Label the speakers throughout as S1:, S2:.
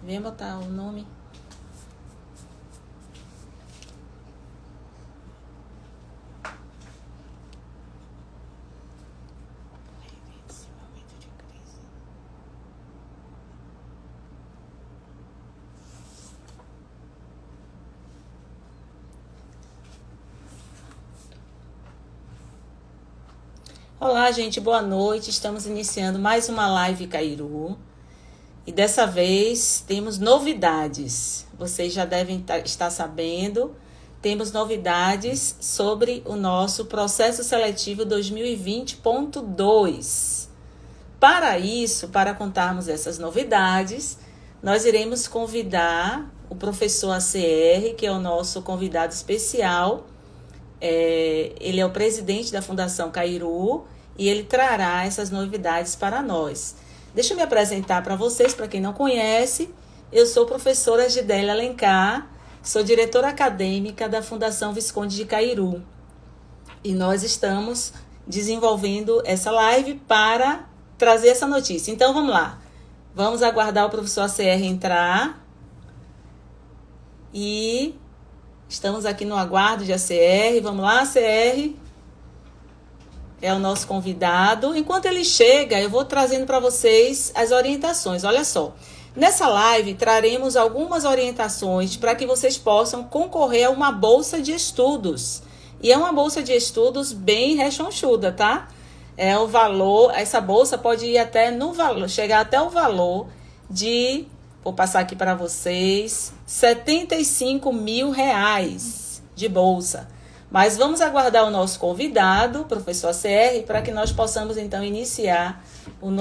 S1: Vem botar o nome. Olá, gente, boa noite. Estamos iniciando mais uma live Cairu. E dessa vez temos novidades. Vocês já devem estar sabendo. Temos novidades sobre o nosso processo seletivo 2020.2. Para isso, para contarmos essas novidades, nós iremos convidar o professor ACR, que é o nosso convidado especial. Ele é o presidente da Fundação Cairu e ele trará essas novidades para nós. Deixa eu me apresentar para vocês, para quem não conhece. Eu sou professora Gidélia Alencar, sou diretora acadêmica da Fundação Visconde de Cairu. E nós estamos desenvolvendo essa live para trazer essa notícia. Então, vamos lá. Vamos aguardar o professor ACR entrar. E estamos aqui no aguardo de ACR. Vamos lá, ACR. É o nosso convidado. Enquanto ele chega, eu vou trazendo para vocês as orientações. Olha só. Nessa live, traremos algumas orientações para que vocês possam concorrer a uma bolsa de estudos. E é uma bolsa de estudos bem rechonchuda, tá? É o valor, essa bolsa pode ir até no valor, chegar até o valor de, vou passar aqui para vocês, R$75 mil de bolsa. Mas vamos aguardar o nosso convidado, o professor ACR, para que nós possamos então iniciar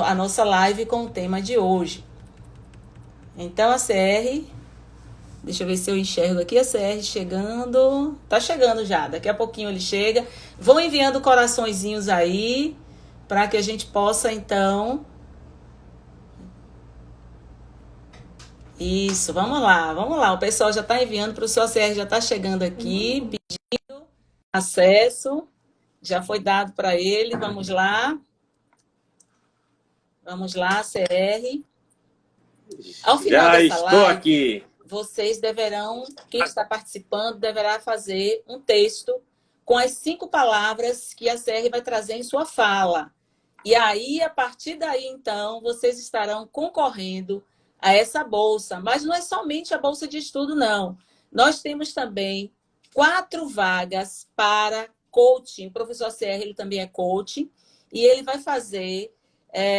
S1: a nossa live com o tema de hoje. Então, ACR, deixa eu ver se eu enxergo aqui, ACR chegando. Tá chegando já, daqui a pouquinho ele chega. Vão enviando coraçõezinhos aí, para que a gente possa então... Isso, vamos lá. O pessoal já está enviando, o professor ACR já está chegando aqui, pedindo acesso. Já foi dado para ele, vamos lá. Vamos lá, ACR. Ao final
S2: já
S1: dessa
S2: estou
S1: live,
S2: aqui.
S1: Vocês deverão, quem está participando, deverá fazer um texto com as 5 palavras que a CR vai trazer em sua fala. E aí, a partir daí, então, vocês estarão concorrendo a essa bolsa. Mas não é somente a bolsa de estudo, não. Nós temos também 4 vagas para coaching. O professor CR, ele também é coaching. E ele vai fazer,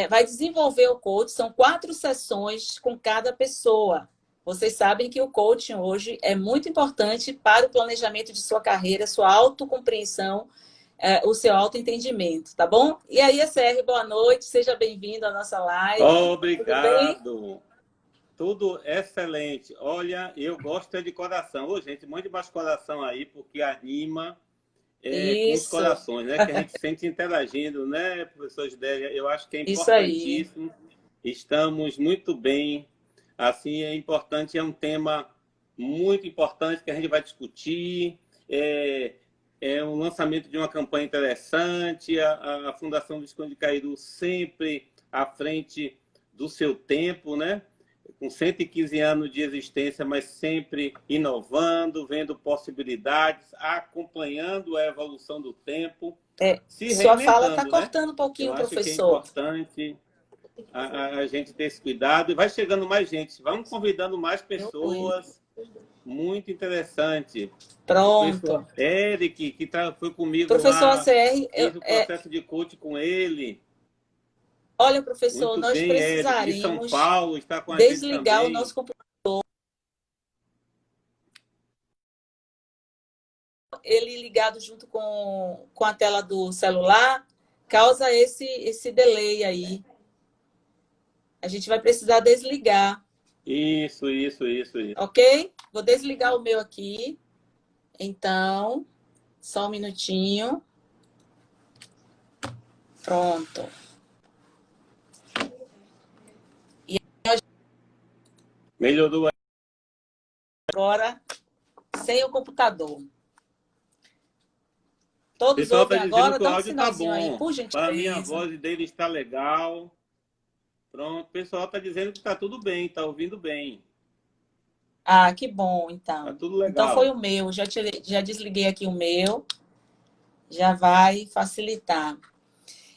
S1: vai desenvolver o coaching. São 4 sessões com cada pessoa. Vocês sabem que o coaching hoje é muito importante para o planejamento de sua carreira, sua autocompreensão, o seu autoentendimento, tá bom? E aí, CR, boa noite, seja bem-vindo à nossa live.
S2: Obrigado. Tudo excelente. Olha, eu gosto de coração. Ô, gente, mande mais coração aí, porque anima com os corações, né? Que a gente sente interagindo, né, professor Gidélia? Eu acho que é importantíssimo. Estamos muito bem. Assim, é importante, é um tema muito importante que a gente vai discutir. É um lançamento de uma campanha interessante. A Fundação Visconde de Cairu sempre à frente do seu tempo, né? Com 115 anos de existência, mas sempre inovando, vendo possibilidades, acompanhando a evolução do tempo.
S1: Sua fala está cortando um pouquinho, professor.
S2: Eu acho que é importante a gente ter esse cuidado. E vai chegando mais gente. Vamos convidando mais pessoas. Muito interessante.
S1: Pronto.
S2: O Eric, que foi comigo
S1: professor
S2: lá.
S1: ACR,
S2: fiz o processo de coach com ele.
S1: Olha, professor,
S2: muito
S1: nós
S2: bem,
S1: precisaremos
S2: de São Paulo, está com a
S1: desligar
S2: gente
S1: o nosso computador. Ele ligado junto com a tela do celular causa esse delay aí. A gente vai precisar desligar.
S2: Isso.
S1: Ok? Vou desligar o meu aqui. Então, só um minutinho. Pronto.
S2: Melhorou
S1: agora sem o computador. Todos
S2: pessoal
S1: ouvem
S2: tá
S1: agora,
S2: dá
S1: um sinalzinho aí, por gentileza.
S2: Para mim, a voz dele está legal. Pronto, o pessoal está dizendo que está tudo bem, está ouvindo bem.
S1: Ah, que bom,
S2: Tá
S1: então.
S2: tudo
S1: Então foi
S2: legal.
S1: o meu. Já desliguei aqui o meu. Já vai facilitar.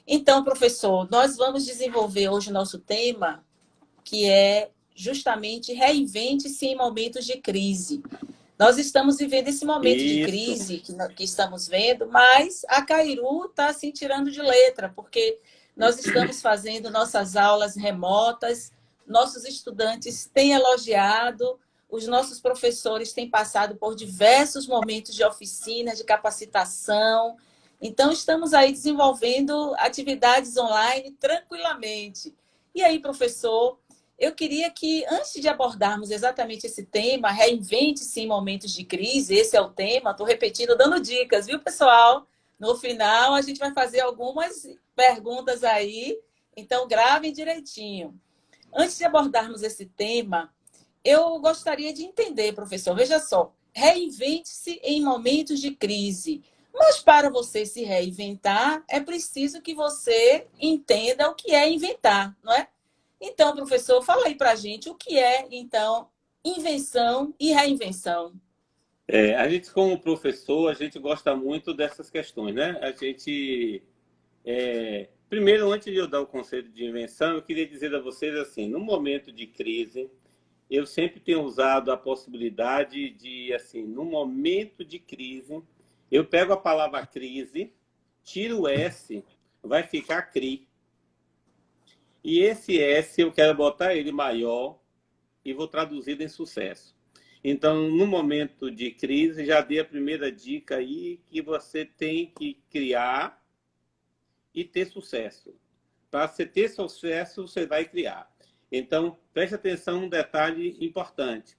S1: Então, professor, nós vamos desenvolver hoje o nosso tema, que é justamente reinvente-se em momentos de crise. Nós estamos vivendo esse momento de
S2: Isso.
S1: crise que estamos vendo, mas a Cairu está se tirando de letra, porque nós estamos fazendo nossas aulas remotas, nossos estudantes têm elogiado, os nossos professores têm passado por diversos momentos de oficina, de capacitação. Então, estamos aí desenvolvendo atividades online tranquilamente. E aí, professor, eu queria que, antes de abordarmos exatamente esse tema, reinvente-se em momentos de crise, esse é o tema, estou repetindo, dando dicas, viu, pessoal? No final, a gente vai fazer algumas perguntas aí, então gravem direitinho. Antes de abordarmos esse tema, eu gostaria de entender, professor, veja só, reinvente-se em momentos de crise. Mas para você se reinventar, é preciso que você entenda o que é inventar, não é? Então, professor, fala aí para a gente o que é, então, invenção e reinvenção.
S2: A gente, como professor, a gente gosta muito dessas questões, né? A gente, primeiro, antes de eu dar o conceito de invenção, eu queria dizer a vocês assim, no momento de crise, eu sempre tenho usado a possibilidade de, assim, no momento de crise, eu pego a palavra crise, tiro o S, vai ficar CRI. E esse S eu quero botar ele maior e vou traduzir em sucesso. Então, no momento de crise, já dei a primeira dica aí que você tem que criar e ter sucesso. Para você ter sucesso, você vai criar. Então, preste atenção um detalhe importante.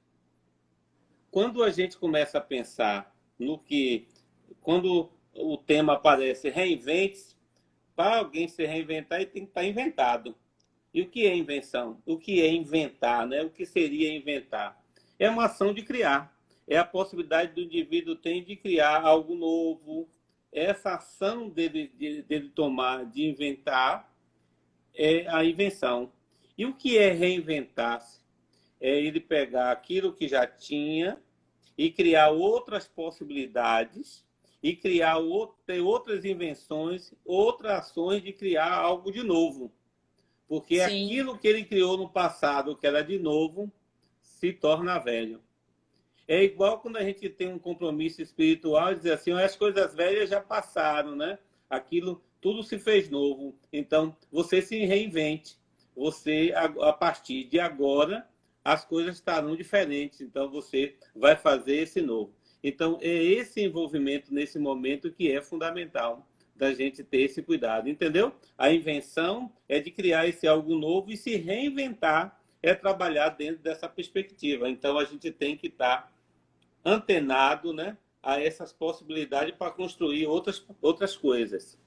S2: Quando a gente começa a pensar no que, quando o tema aparece reinvente, para alguém se reinventar, ele tem que estar inventado. E o que é invenção? O que é inventar, né? O que seria inventar? É uma ação de criar. É a possibilidade do indivíduo ter de criar algo novo. Essa ação dele tomar, de inventar, é a invenção. E o que é reinventar-se? É ele pegar aquilo que já tinha e criar outras possibilidades e criar ter outras invenções, outras ações de criar algo de novo. Porque
S1: Sim.
S2: aquilo que ele criou no passado, que era de novo, se torna velho. É igual quando a gente tem um compromisso espiritual e dizer assim, as coisas velhas já passaram, né? Aquilo, tudo se fez novo. Então, você se reinvente. Você, a partir de agora, as coisas estarão diferentes. Então, você vai fazer esse novo. Então, é esse envolvimento nesse momento que é fundamental da gente ter esse cuidado, entendeu? A invenção é de criar esse algo novo e se reinventar é trabalhar dentro dessa perspectiva. Então, a gente tem que estar antenado, né, a essas possibilidades para construir outras coisas.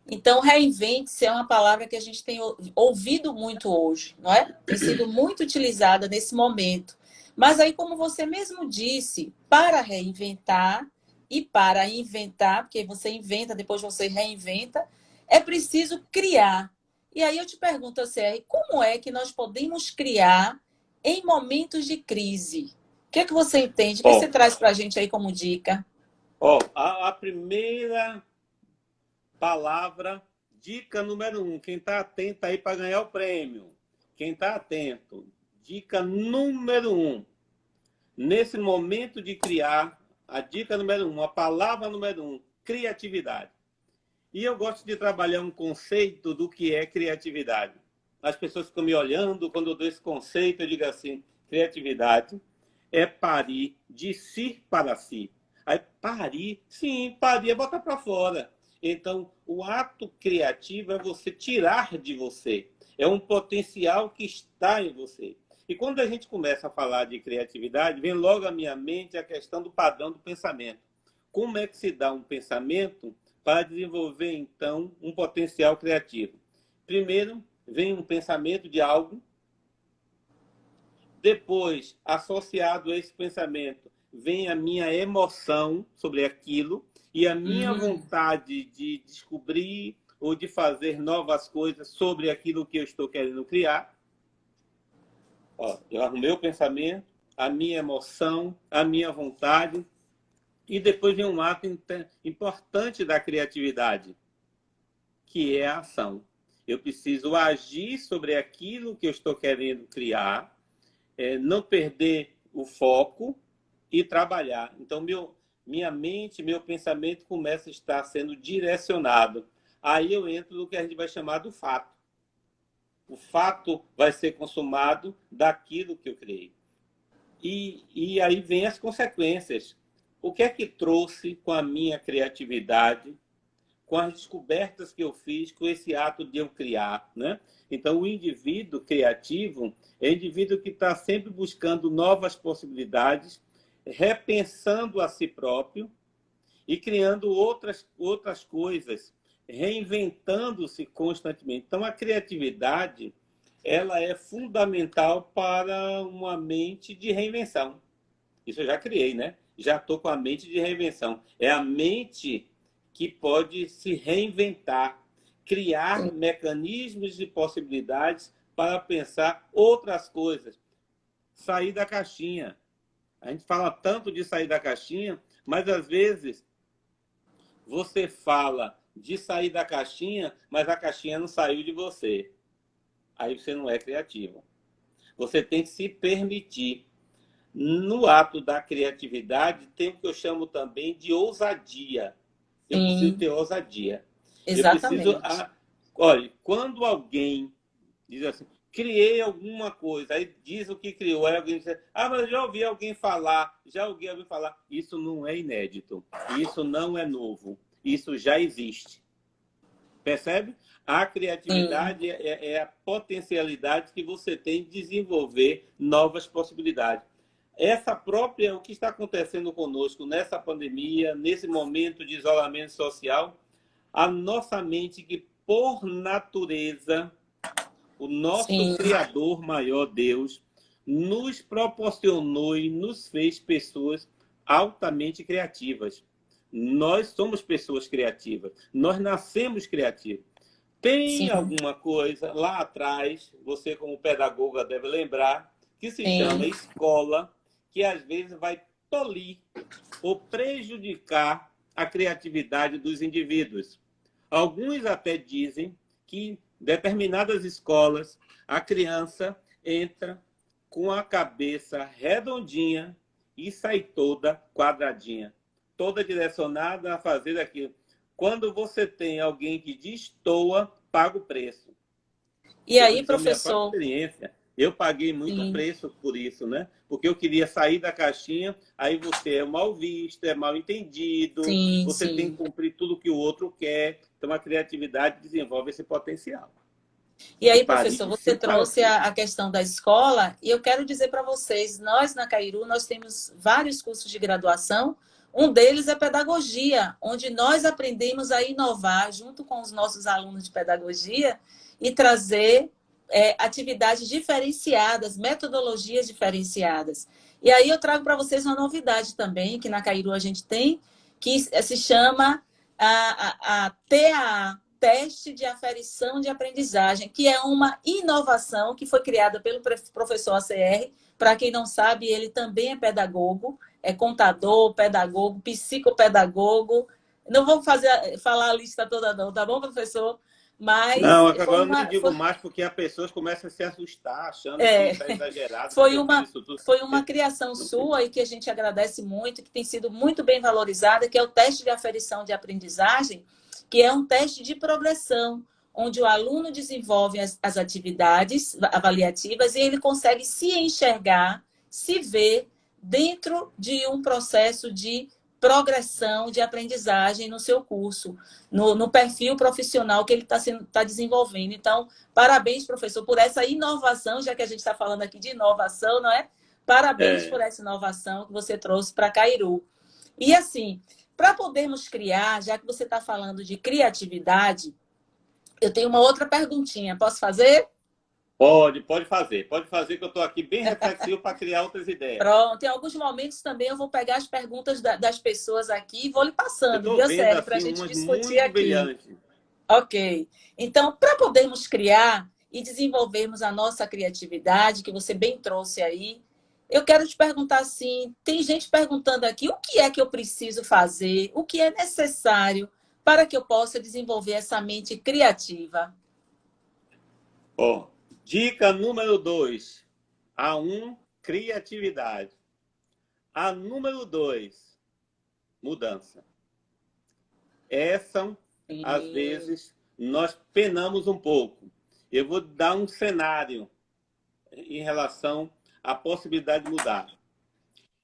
S1: Então, reinvente-se é uma palavra que a gente tem ouvido muito hoje, não é? Tem sido muito utilizada nesse momento. Mas aí, como você mesmo disse, para reinventar e para inventar, porque você inventa, depois você reinventa, é preciso criar. E aí eu te pergunto, CR, como é que nós podemos criar em momentos de crise? O que é que você entende? O que você
S2: Ó,
S1: traz para a gente aí como dica?
S2: a primeira palavra, dica número 1, quem está atento aí para ganhar o prêmio. Quem está atento, dica número 1. Nesse momento de criar, a dica número 1, a palavra número 1, criatividade. E eu gosto de trabalhar um conceito do que é criatividade. As pessoas ficam me olhando, quando eu dou esse conceito, eu digo assim, criatividade é parir de si para si. Aí parir, sim, parir é botar para fora. Então, o ato criativo é você tirar de você. É um potencial que está em você. E quando a gente começa a falar de criatividade, vem logo à minha mente a questão do padrão do pensamento. Como é que se dá um pensamento para desenvolver, então, um potencial criativo? Primeiro, vem um pensamento de algo. Depois, associado a esse pensamento, vem a minha emoção sobre aquilo e a minha vontade de descobrir ou de fazer novas coisas sobre aquilo que eu estou querendo criar. Ó, eu arrumei o pensamento, a minha emoção, a minha vontade. E depois vem um ato importante da criatividade, que é a ação. Eu preciso agir sobre aquilo que eu estou querendo criar, não perder o foco e trabalhar. Então, minha mente, meu pensamento começa a estar sendo direcionado. Aí eu entro no que a gente vai chamar do fato. O fato vai ser consumado daquilo que eu criei. E aí vem as consequências. O que é que trouxe com a minha criatividade, com as descobertas que eu fiz, com esse ato de eu criar, né? Então, o indivíduo criativo é o indivíduo que está sempre buscando novas possibilidades, repensando a si próprio e criando outras coisas, reinventando-se constantemente. Então, a criatividade, ela é fundamental para uma mente de reinvenção. Isso eu já criei, né? Já estou com a mente de reinvenção. É a mente que pode se reinventar, criar mecanismos e possibilidades para pensar outras coisas. Sair da caixinha. A gente fala tanto de sair da caixinha, mas às vezes você fala de sair da caixinha, mas a caixinha não saiu de você. Aí você não é criativo. Você tem que se permitir. No ato da criatividade, tem o que eu chamo também de ousadia. Eu preciso ter ousadia.
S1: Exatamente.
S2: Olha, quando alguém diz assim, criei alguma coisa, aí diz o que criou, aí alguém diz, mas já ouvi alguém falar, Isso não é inédito, isso não é novo, isso já existe. Percebe? A criatividade é a potencialidade que você tem de desenvolver novas possibilidades. O que está acontecendo conosco nessa pandemia, nesse momento de isolamento social, a nossa mente, que por natureza, o nosso Criador maior, Deus, nos proporcionou e nos fez pessoas altamente criativas. Nós somos pessoas criativas, nós nascemos criativos. Tem alguma coisa lá atrás, você como pedagoga deve lembrar, que se chama escola, que às vezes vai tolir ou prejudicar a criatividade dos indivíduos. Alguns até dizem que em determinadas escolas a criança entra com a cabeça redondinha e sai toda quadradinha, toda direcionada a fazer aquilo. Quando você tem alguém que destoa, paga o preço.
S1: E aí, professor?
S2: Experiência. Eu paguei muito preço por isso, né? Porque eu queria sair da caixinha, aí você é mal visto, é mal entendido, você tem que cumprir tudo que o outro quer. Então, a criatividade desenvolve esse potencial.
S1: E aí, professor, você trouxe a questão da escola, e eu quero dizer para vocês, nós na Cairu, nós temos vários cursos de graduação, um deles é pedagogia, onde nós aprendemos a inovar junto com os nossos alunos de pedagogia e trazer atividades diferenciadas, metodologias diferenciadas. E aí eu trago para vocês uma novidade também, que na Cairu a gente tem, que se chama a TAA, Teste de Aferição de Aprendizagem, que é uma inovação que foi criada pelo professor ACR. Para quem não sabe, ele também é pedagogo, é contador, pedagogo, psicopedagogo. Não vou falar a lista toda não, tá bom, professor? Mas
S2: não, agora eu não digo mais porque as pessoas começam a se assustar, achando que está exagerado.
S1: Foi uma criação sua e que a gente agradece muito, que tem sido muito bem valorizada, que é o teste de aferição de aprendizagem, que é um teste de progressão, onde o aluno desenvolve as atividades avaliativas e ele consegue se enxergar, se ver dentro de um processo de progressão de aprendizagem no seu curso, no perfil profissional que ele está desenvolvendo. Então, parabéns, professor, por essa inovação, já que a gente está falando aqui de inovação, não é? Parabéns por essa inovação que você trouxe para Cairu. E assim, para podermos criar, já que você está falando de criatividade, eu tenho uma outra perguntinha. Posso fazer?
S2: Pode fazer que eu estou aqui bem reflexivo para criar outras ideias.
S1: Pronto, em alguns momentos também eu vou pegar as perguntas das pessoas aqui e vou lhe passando, viu, Sérgio, para a gente discutir aqui.
S2: Brilhante.
S1: Ok. Então, para podermos criar e desenvolvermos a nossa criatividade, que você bem trouxe aí, Eu quero te perguntar assim, tem gente perguntando aqui, o que é que eu preciso fazer? O que é necessário para que eu possa desenvolver essa mente criativa?
S2: Ó, dica número 2. A 1, criatividade. A número 2, mudança. Essa, às
S1: Sim,
S2: vezes, nós penamos um pouco. Eu vou dar um cenário em relação à possibilidade de mudar.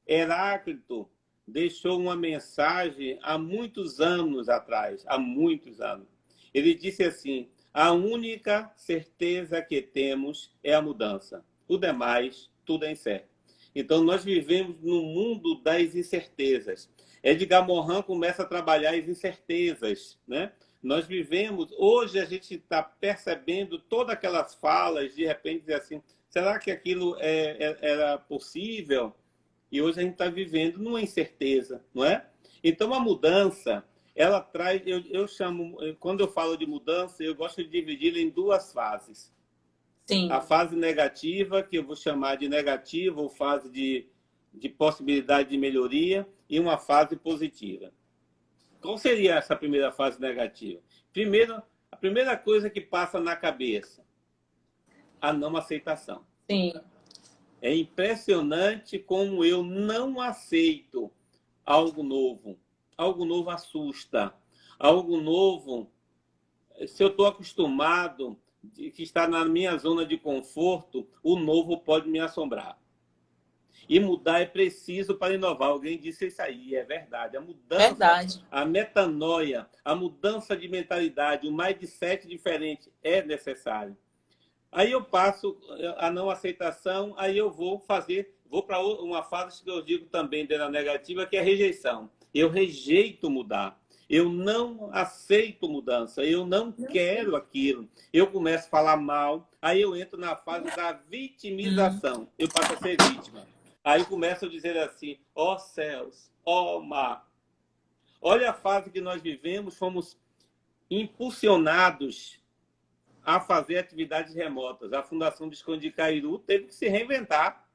S2: Heráclito deixou uma mensagem há muitos anos atrás, há muitos anos. Ele disse assim: a única certeza que temos é a mudança. O demais, tudo é incerto. Então, nós vivemos no mundo das incertezas. Edgar Morin começa a trabalhar as incertezas, né? Nós vivemos, hoje a gente está percebendo todas aquelas falas, de repente, dizer assim, será que aquilo era possível? E hoje a gente está vivendo numa incerteza, não é? Então, a mudança, ela traz, eu chamo, quando eu falo de mudança, eu gosto de dividi-la em duas fases. A
S1: sim,
S2: fase negativa, que eu vou chamar de negativa, ou fase de possibilidade de melhoria, e uma fase positiva. Qual seria essa primeira fase negativa? Primeiro, a primeira coisa que passa na cabeça, a não aceitação.
S1: sim.
S2: É impressionante como eu não aceito algo novo. Algo novo assusta. Algo novo, se eu estou acostumado, que está na minha zona de conforto, o novo pode me assombrar. E mudar é preciso para inovar. Alguém disse isso aí, é verdade. A mudança,
S1: Verdade.
S2: a metanoia, a mudança de mentalidade, o mindset diferente é necessário. Aí eu passo a não aceitação, aí eu vou para uma fase que eu digo também da negativa, que é a rejeição. Eu rejeito mudar. Eu não aceito mudança, eu não quero aquilo. Eu começo a falar mal, aí eu entro na fase da
S1: Hum,
S2: vitimização. Eu passo a ser vítima. Aí eu começo a dizer assim: ó céus, ó mar. Olha a fase que nós vivemos, fomos impulsionados a fazer atividades remotas. A Fundação Visconde de Cairu teve que se reinventar.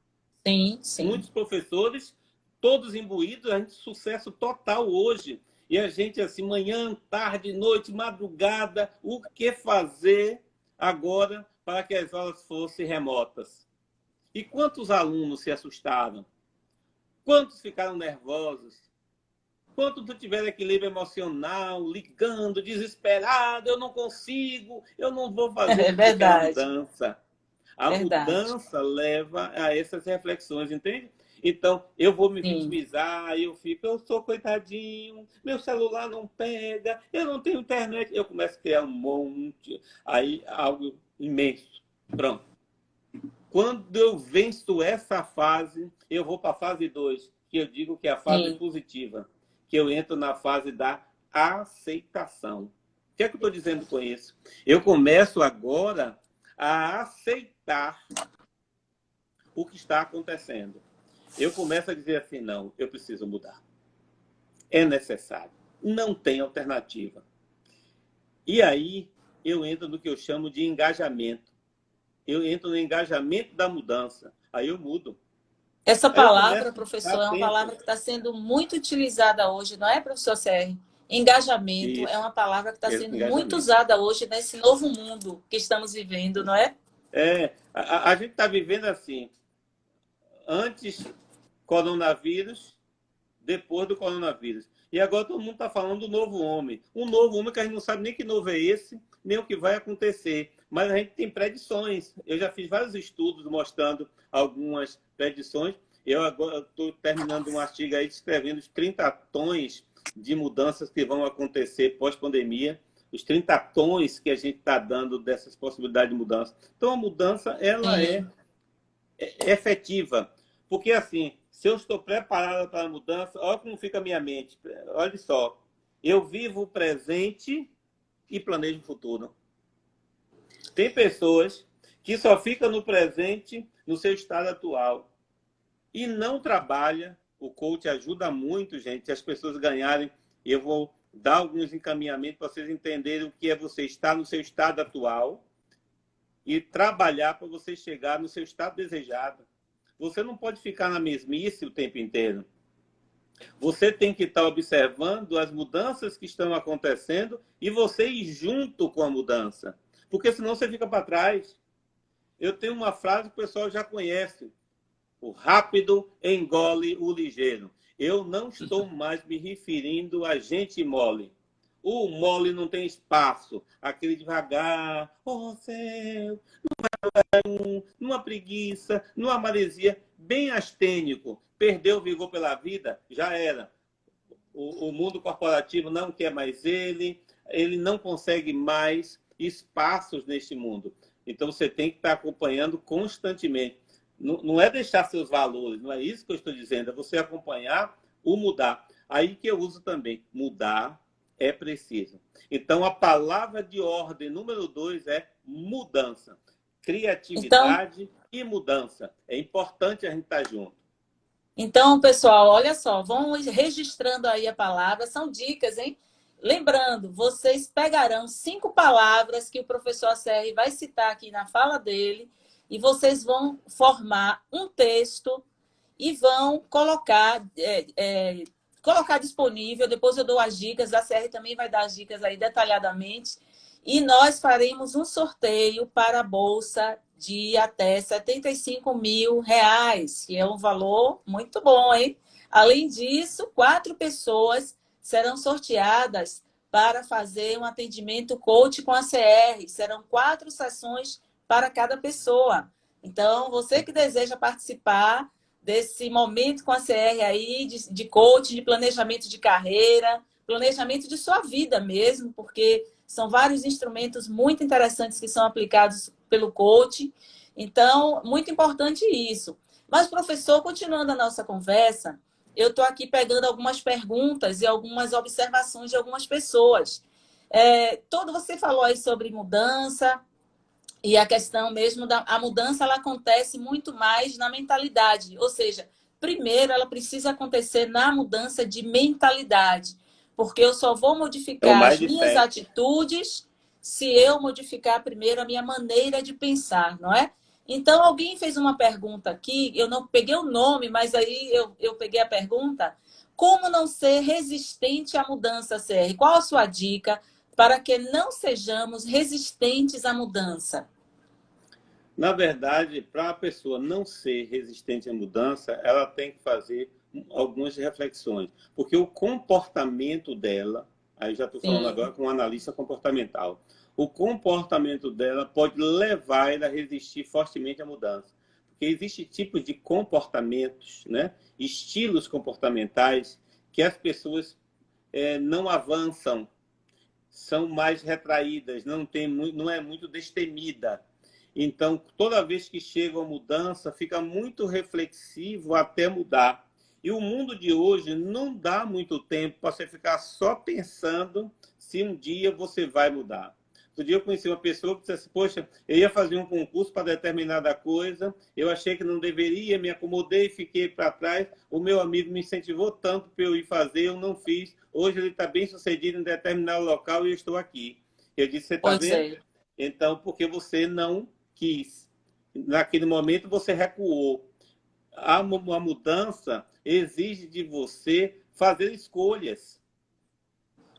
S1: sim, sim.
S2: Muitos professores, todos imbuídos, a gente sucesso total hoje. E a gente, assim, manhã, tarde, noite, madrugada, o que fazer agora para que as aulas fossem remotas? E quantos alunos se assustaram? Quantos ficaram nervosos? Quanto tu tiver equilíbrio emocional, ligando, desesperado, eu não consigo, eu não vou fazer,
S1: É
S2: porque eu quero a
S1: verdade.
S2: mudança. A
S1: Verdade.
S2: mudança leva a essas reflexões, entende? Então, eu vou me
S1: Sim.
S2: vitimizar, eu sou coitadinho, meu celular não pega, eu não tenho internet. Eu começo a criar um monte, aí algo imenso. Pronto. Quando eu venço essa fase, eu vou para a fase 2, que eu digo que é a fase
S1: Sim.
S2: positiva, que eu entro na fase da aceitação. O que é que eu estou dizendo com isso? Eu começo agora a aceitar o que está acontecendo. Eu começo a dizer assim, não, eu preciso mudar. É necessário. Não tem alternativa. E aí eu entro no que eu chamo de engajamento. Eu entro no engajamento da mudança. Aí eu mudo.
S1: Essa
S2: Aí eu
S1: palavra,
S2: começo a estar
S1: professor, é uma
S2: atento.
S1: palavra que está sendo muito utilizada hoje, não é, professor CR? Engajamento é
S2: Isso,
S1: uma palavra que está sendo muito
S2: engajamento.
S1: usada hoje nesse novo mundo que estamos vivendo, não é?
S2: A gente está vivendo assim, antes coronavírus, depois do coronavírus. E agora todo mundo está falando do novo homem. Um novo homem que a gente não sabe nem que novo é esse, nem o que vai acontecer. Mas a gente tem predições. Eu já fiz vários estudos mostrando algumas predições. Eu agora estou terminando um artigo aí descrevendo os 30 tons de mudanças que vão acontecer pós-pandemia, os 30 tons que a gente está dando dessas possibilidades de mudança. Então, a mudança ela é
S1: Sim,
S2: efetiva. Porque, assim, se eu estou preparado para a mudança, olha como fica a minha mente. Olha só, eu vivo o presente e planejo o futuro. Tem pessoas que só ficam no presente, no seu estado atual, e não trabalha. O coach ajuda muito, gente, as pessoas ganharem. Eu vou dar alguns encaminhamentos para vocês entenderem o que é você estar no seu estado atual e trabalhar para você chegar no seu estado desejado. Você não pode ficar na mesmice o tempo inteiro. Você tem que estar observando as mudanças que estão acontecendo e você ir junto com a mudança. Porque senão você fica para trás. Eu tenho uma frase que o pessoal já conhece. O rápido engole o ligeiro. Eu não estou mais me referindo a gente mole. O mole não tem espaço. Aquele devagar, oh céu, numa preguiça, numa maresia, bem astênico. Perdeu o vigor pela vida, já era. O mundo corporativo não quer mais ele não consegue mais espaços neste mundo. Então, você tem que estar acompanhando constantemente. Não é deixar seus valores, não é isso que eu estou dizendo, é você acompanhar o mudar. Aí que eu uso também, mudar é preciso. Então, a palavra de ordem número 2 é mudança. Criatividade e mudança. É importante a gente estar junto.
S1: Então, pessoal, olha só, vão registrando aí a palavra, são dicas, hein? Lembrando, vocês pegarão 5 palavras que o professor ACR vai citar aqui na fala dele e vocês vão formar um texto e vão colocar disponível. Depois eu dou as dicas, a ACR também vai dar as dicas aí detalhadamente. E nós faremos um sorteio para a bolsa de até R$75 mil, que é um valor muito bom, hein? Além disso, 4 pessoas serão sorteadas para fazer um atendimento coach com a CR. Serão 4 sessões para cada pessoa. Então, você que deseja participar desse momento com a CR aí, de coach, de planejamento de carreira, planejamento de sua vida mesmo, porque são vários instrumentos muito interessantes que são aplicados pelo coach. Então, muito importante isso. Mas, professor, continuando a nossa conversa, eu estou aqui pegando algumas perguntas e algumas observações de algumas pessoas. Você falou aí sobre mudança e a questão mesmo a mudança, ela acontece muito mais na mentalidade. Ou seja, primeiro ela precisa acontecer na mudança de mentalidade. Porque eu só vou modificar as minhas atitudes se eu modificar primeiro a minha maneira de pensar, não é? Então, alguém fez uma pergunta aqui, eu não peguei o nome, mas aí eu peguei a pergunta. Como não ser resistente à mudança, CR? Qual a sua dica para que não sejamos resistentes à mudança?
S2: Na verdade, para a pessoa não ser resistente à mudança, ela tem que fazer algumas reflexões. Porque o comportamento dela, aí já estou falando agora com um analista comportamental, o comportamento dela pode levar ela a resistir fortemente à mudança. Porque existem tipos de comportamentos, né? Estilos comportamentais que as pessoas não avançam, são mais retraídas, não é muito destemida. Então, toda vez que chega a mudança, fica muito reflexivo até mudar. E o mundo de hoje não dá muito tempo para você ficar só pensando se um dia você vai mudar. Outro dia eu conheci uma pessoa que disse assim, poxa, eu ia fazer um concurso para determinada coisa, eu achei que não deveria, me acomodei e fiquei para trás. O meu amigo me incentivou tanto para eu ir fazer, eu não fiz. Hoje ele está bem sucedido em determinado local e eu estou aqui. Eu disse, você está vendo? Então, porque você não quis. Naquele momento você recuou. A mudança exige de você fazer escolhas.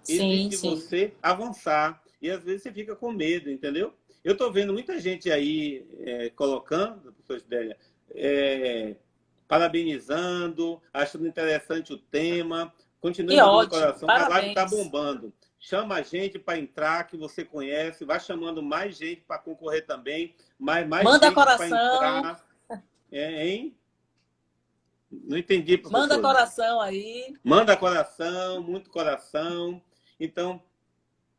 S2: Exige de você avançar. E às vezes você fica com medo, entendeu? Eu estou vendo muita gente aí colocando, professor Sidélia, parabenizando, achando interessante o tema. Continue no coração, a live está bombando. Chama a gente para entrar, que você conhece, vai chamando mais gente para concorrer também, mais
S1: Manda
S2: gente
S1: para
S2: entrar. Hein? Não entendi, professor.
S1: Manda coração aí.
S2: Manda coração, muito coração. Então,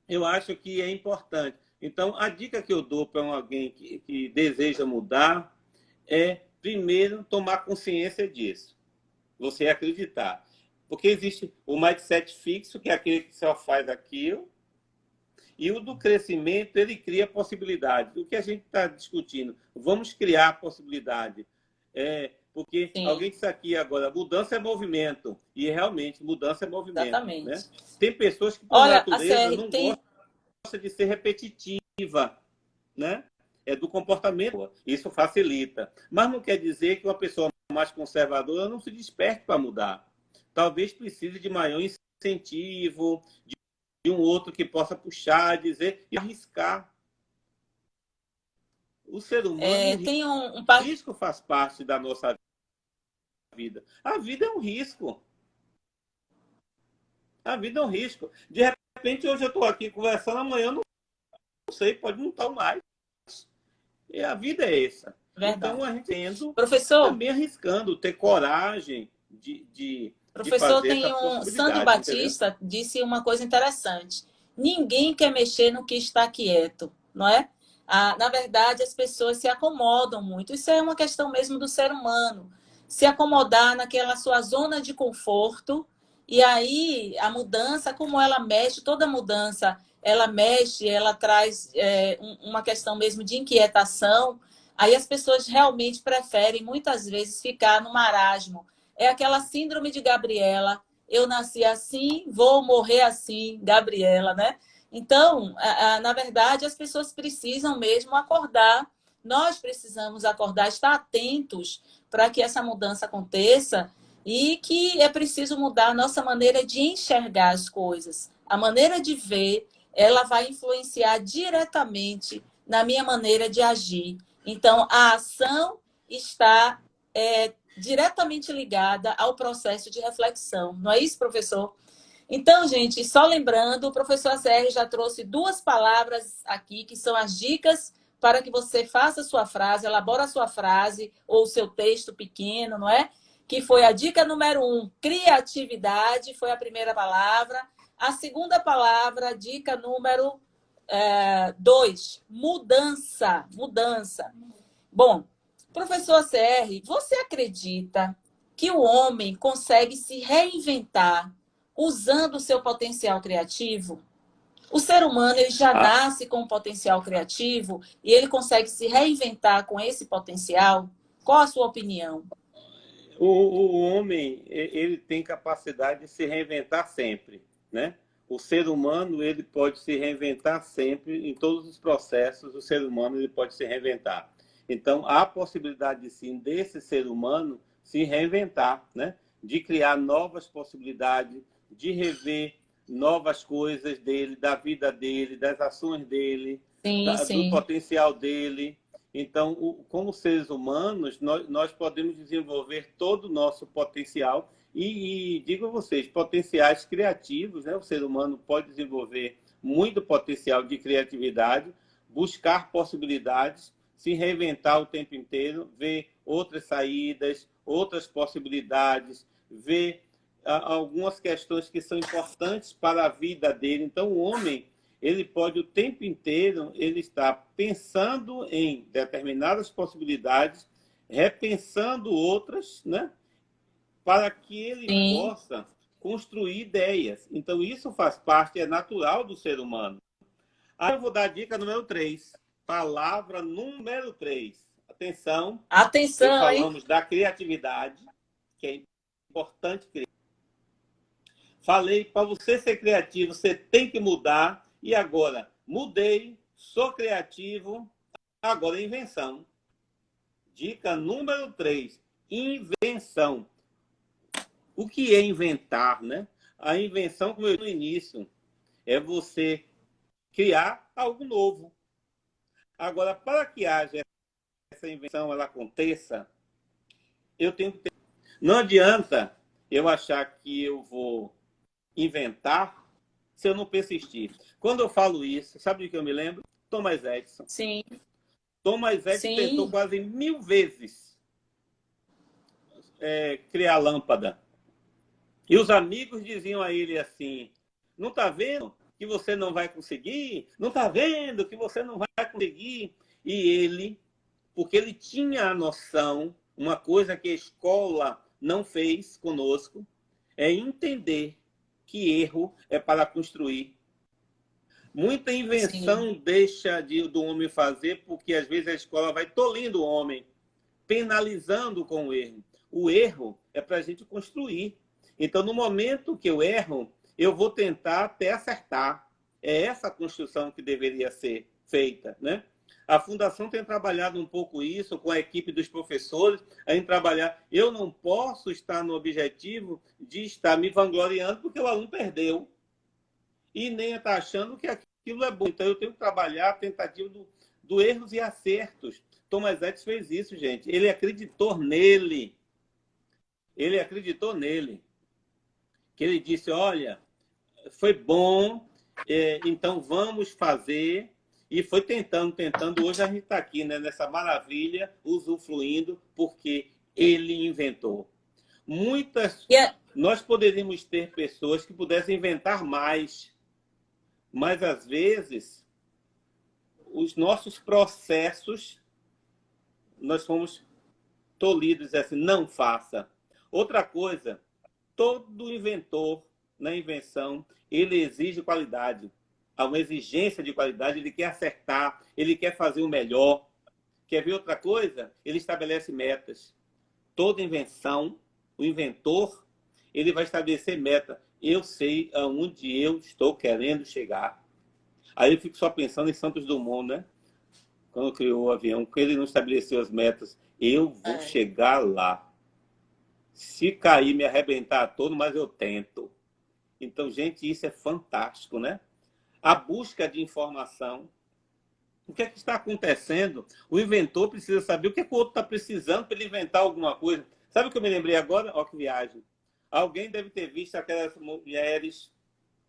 S2: eu acho que é importante. Então, a dica que eu dou para alguém que deseja mudar é, primeiro, tomar consciência disso. Você acreditar. Porque existe o mindset fixo, que é aquele que só faz aquilo, e o do crescimento, ele cria possibilidades. O que a gente está discutindo? Vamos criar possibilidade. Porque alguém disse aqui agora, mudança é movimento. E realmente, mudança é movimento.
S1: Exatamente.
S2: Né? Tem pessoas que, por natureza, não gostam de ser repetitiva. Né? É do comportamento. Isso facilita. Mas não quer dizer que uma pessoa mais conservadora não se desperte para mudar. Talvez precise de maior incentivo, de um outro que possa puxar, dizer e arriscar. O ser humano,
S1: tem
S2: o risco faz parte da nossa vida. A vida é um risco. A vida é um risco. De repente, hoje eu estou aqui conversando, amanhã eu não sei, pode não estar mais. E a vida é essa.
S1: Verdade.
S2: Então, a gente tendo,
S1: professor,
S2: também arriscando, ter coragem de
S1: professor,
S2: fazer
S1: tem
S2: essa possibilidade.
S1: Sandro Batista disse uma coisa interessante. Ninguém quer mexer no que está quieto, não é? Na verdade, as pessoas se acomodam muito. Isso é uma questão mesmo do ser humano. Se acomodar naquela sua zona de conforto. E aí, a mudança, como ela mexe, toda mudança, ela mexe, ela traz uma questão mesmo de inquietação. Aí as pessoas realmente preferem, muitas vezes, ficar no marasmo. É aquela síndrome de Gabriela. Eu nasci assim, vou morrer assim, Gabriela, né? Então, na verdade, as pessoas precisam mesmo acordar. Nós precisamos acordar, estar atentos para que essa mudança aconteça e que é preciso mudar a nossa maneira de enxergar as coisas. A maneira de ver, ela vai influenciar diretamente na minha maneira de agir. Então, a ação está diretamente ligada ao processo de reflexão. Não é isso, professor? Então, gente, só lembrando, o professor ACR já trouxe 2 palavras aqui, que são as dicas para que você faça a sua frase, elabore a sua frase ou o seu texto pequeno, não é? Que foi a dica número 1, criatividade, foi a primeira palavra. A segunda palavra, dica número 2, mudança. Mudança. Bom, professor ACR, você acredita que o homem consegue se reinventar usando o seu potencial criativo? O ser humano ele já nasce com um potencial criativo e ele consegue se reinventar com esse potencial? Qual a sua opinião?
S2: O homem ele tem capacidade de se reinventar sempre, né? O ser humano ele pode se reinventar sempre em todos os processos. O ser humano ele pode se reinventar. Então há possibilidade sim desse ser humano se reinventar, né? De criar novas possibilidades, de rever novas coisas dele, da vida dele, das ações dele, do potencial dele. Então, como seres humanos, nós podemos desenvolver todo o nosso potencial e digo a vocês, potenciais criativos, né? O ser humano pode desenvolver muito potencial de criatividade, buscar possibilidades, se reinventar o tempo inteiro, ver outras saídas, outras possibilidades, ver algumas questões que são importantes para a vida dele. Então, o homem ele pode o tempo inteiro ele estar pensando em determinadas possibilidades, repensando outras, né? Para que ele possa construir ideias. Então, isso faz parte, é natural do ser humano. Aí eu vou dar a dica número 3. Palavra número 3. Atenção.
S1: Atenção,
S2: falamos da criatividade, que é importante. Falei, para você ser criativo, você tem que mudar. E agora, mudei, sou criativo, agora invenção. Dica número 3, invenção. O que é inventar, né? A invenção, como eu disse no início, é você criar algo novo. Agora, para que haja essa invenção, ela aconteça, eu tenho que ter... Não adianta eu achar que eu vou inventar se eu não persistir. Quando eu falo isso, sabe de que eu me lembro? Thomas Edison.
S1: Sim.
S2: Thomas Edison tentou quase 1000 vezes criar lâmpada. E os amigos diziam a ele assim, não está vendo que você não vai conseguir? Não está vendo que você não vai conseguir? E ele, porque ele tinha a noção, uma coisa que a escola não fez conosco, é entender que erro é para construir. Muita invenção deixa do homem fazer, porque às vezes a escola vai tolindo o homem, penalizando com o erro. O erro é para a gente construir. Então, no momento que eu erro, eu vou tentar até acertar. É essa construção que deveria ser feita, né? A Fundação tem trabalhado um pouco isso com a equipe dos professores, em trabalhar. Eu não posso estar no objetivo de estar me vangloriando porque o aluno perdeu. E nem está achando que aquilo é bom. Então, eu tenho que trabalhar a tentativa do erros e acertos. Thomas Edison fez isso, gente. Ele acreditou nele. Ele acreditou nele. Que ele disse, olha, foi bom, então vamos fazer. E foi tentando. Hoje a gente está aqui, né, nessa maravilha, usufruindo, porque ele inventou. Nós poderíamos ter pessoas que pudessem inventar mais, mas às vezes os nossos processos, nós fomos tolhidos assim, não faça. Outra coisa, todo inventor na invenção, ele exige qualidade. Há uma exigência de qualidade, ele quer acertar, ele quer fazer o melhor. Quer ver outra coisa? Ele estabelece metas. Toda invenção, o inventor, ele vai estabelecer meta. Eu sei aonde eu estou querendo chegar. Aí eu fico só pensando em Santos Dumont, né? Quando criou o avião, que ele não estabeleceu as metas. Eu vou chegar lá. Se cair, me arrebentar todo, mas eu tento. Então, gente, isso é fantástico, né? A busca de informação. O que é que está acontecendo? O inventor precisa saber o que é que o outro está precisando para ele inventar alguma coisa. Sabe o que eu me lembrei agora? Ó, que viagem. Alguém deve ter visto aquelas mulheres...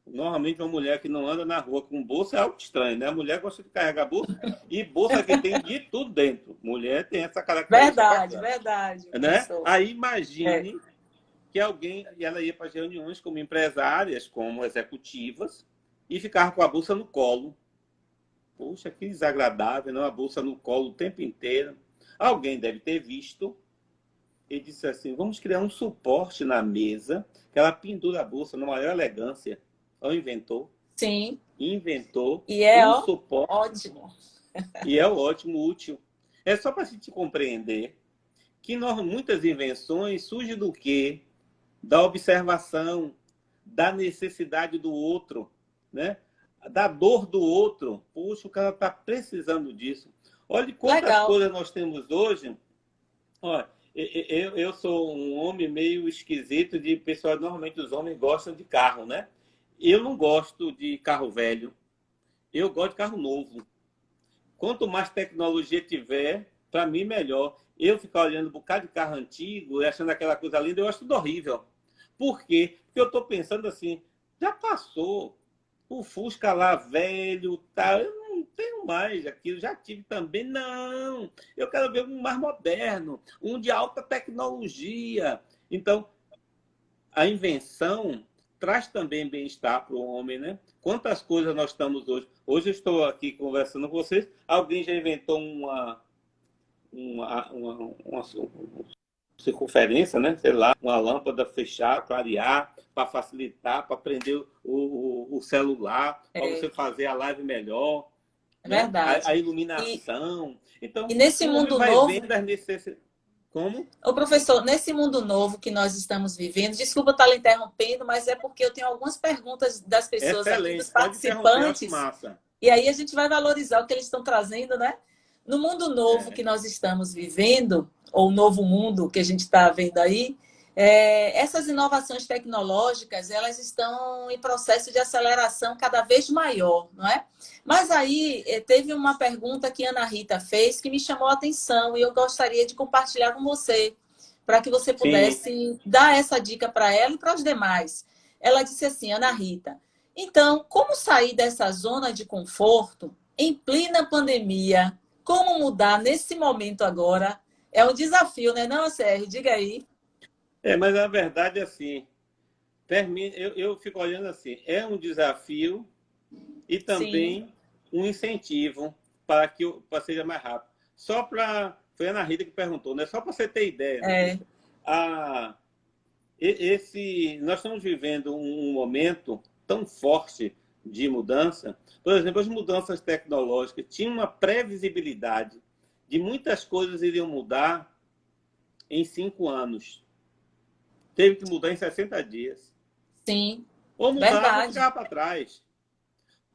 S2: Normalmente, uma mulher que não anda na rua com bolsa é algo estranho, né? A mulher gosta de carregar bolsa e bolsa que tem de tudo dentro. Mulher tem essa característica.
S1: Verdade.
S2: Né? Aí imagine que alguém... Ela ia para as reuniões como empresárias, como executivas, e ficava com a bolsa no colo. Poxa, que desagradável, não? A bolsa no colo o tempo inteiro. Alguém deve ter visto e disse assim, vamos criar um suporte na mesa que ela pendura a bolsa na maior elegância. Ela inventou.
S1: Sim.
S2: Inventou
S1: e é
S2: um suporte.
S1: Ótimo.
S2: E é ótimo, útil. É só para a gente compreender que muitas invenções surgem do quê? Da observação, da necessidade do outro, né? Da dor do outro. Puxa, o cara está precisando disso. Olha quantas coisas nós temos hoje. Olha, eu sou um homem meio esquisito de pessoas. Normalmente os homens gostam de carro, né? Eu não gosto de carro velho. Eu gosto de carro novo. Quanto mais tecnologia tiver, para mim, melhor. Eu ficar olhando um bocado de carro antigo e achando aquela coisa linda, eu acho tudo horrível. Por quê? Porque eu estou pensando assim, já passou o Fusca lá velho, tá? Eu não tenho mais aquilo, já tive também. Não, eu quero ver um mais moderno, um de alta tecnologia. Então, a invenção traz também bem-estar para o homem, né? Quantas coisas nós estamos hoje. Hoje eu estou aqui conversando com vocês, alguém já inventou uma circunferência, né? Sei lá, uma lâmpada fechada, clarear, para facilitar, para prender o celular, para você fazer a live melhor. Né?
S1: Verdade.
S2: A iluminação. Então,
S1: e nesse mundo
S2: vai
S1: novo...
S2: vendo as necessidades. Como?
S1: Ô, professor, nesse mundo novo que nós estamos vivendo, desculpa estar lhe interrompendo, mas é porque eu tenho algumas perguntas das pessoas aqui, dos participantes. E aí a gente vai valorizar o que eles estão trazendo, né? No mundo novo que nós estamos vivendo, ou o novo mundo que a gente está vendo aí, essas inovações tecnológicas, elas estão em processo de aceleração cada vez maior, não é? Mas aí teve uma pergunta que a Ana Rita fez que me chamou a atenção e eu gostaria de compartilhar com você, para que você pudesse dar essa dica para ela e para os demais. Ela disse assim, Ana Rita, então, como sair dessa zona de conforto em plena pandemia? Como mudar nesse momento agora? É um desafio, né, não, Sérgio? Diga aí.
S2: Mas na verdade, assim, eu fico olhando assim, é um desafio e também um incentivo para que seja mais rápido. Foi a Ana Rita que perguntou, né? Só para você ter ideia. Né? Nós estamos vivendo um momento tão forte de mudança. Por exemplo, as mudanças tecnológicas tinham uma previsibilidade de muitas coisas iriam mudar em 5 anos. Teve que mudar em 60 dias.
S1: Sim,
S2: ou mudar ou ficar para trás.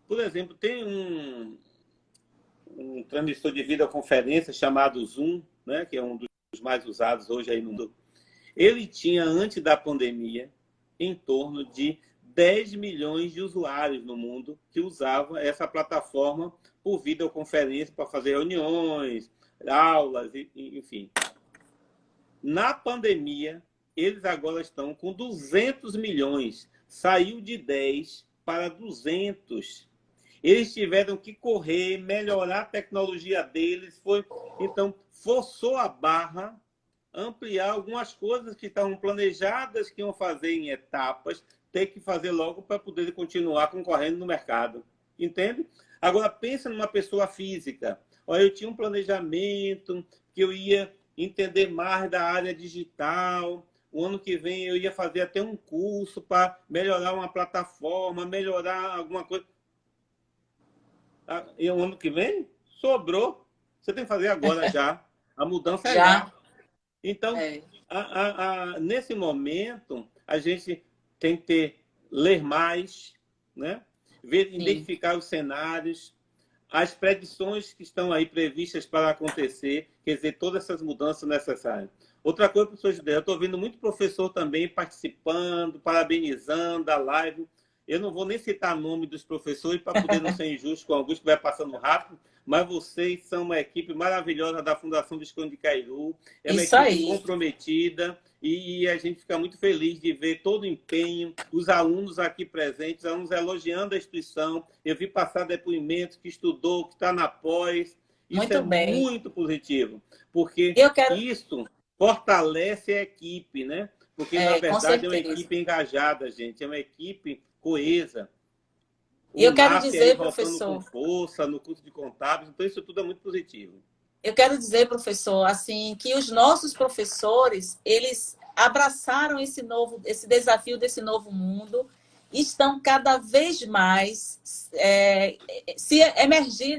S2: Por exemplo, tem um transmissor de videoconferência chamado Zoom, né, que é um dos mais usados hoje aí no mundo. Ele tinha, antes da pandemia, em torno de 10 milhões de usuários no mundo que usavam essa plataforma por videoconferência para fazer reuniões, aulas, enfim. Na pandemia, eles agora estão com 200 milhões. Saiu de 10 para 200. Eles tiveram que correr, melhorar a tecnologia deles. Então, forçou a barra, ampliar algumas coisas que estavam planejadas, que iam fazer em etapas, ter que fazer logo para poder continuar concorrendo no mercado. Entende? Agora, pensa numa pessoa física. Olha, eu tinha um planejamento que eu ia entender mais da área digital. O ano que vem eu ia fazer até um curso para melhorar uma plataforma, melhorar alguma coisa. E o ano que vem sobrou. Você tem que fazer agora já. A mudança é já. Então, nesse momento, a gente tem que ler mais, né? Identificar os cenários, as predições que estão aí previstas para acontecer, quer dizer, todas essas mudanças necessárias. Outra coisa, professor Judé, eu estou vendo muito professor também participando, parabenizando a live. Eu não vou nem citar o nome dos professores para poder não ser injusto com alguns que vai passando rápido, mas vocês são uma equipe maravilhosa da Fundação Visconde de Cairu. É uma equipe comprometida e a gente fica muito feliz de ver todo o empenho, os alunos aqui presentes, os alunos elogiando a instituição. Eu vi passar depoimentos que estudou, que está na pós. Isso é muito positivo, porque isso fortalece a equipe, né? Porque, na verdade, é uma equipe engajada, gente. É uma equipe coesa.
S1: E eu quero dizer, professor...
S2: com força, no curso de contábeis. Então, isso tudo é muito positivo.
S1: Eu quero dizer, professor, assim, que os nossos professores, eles abraçaram esse desafio desse novo mundo, estão cada vez mais se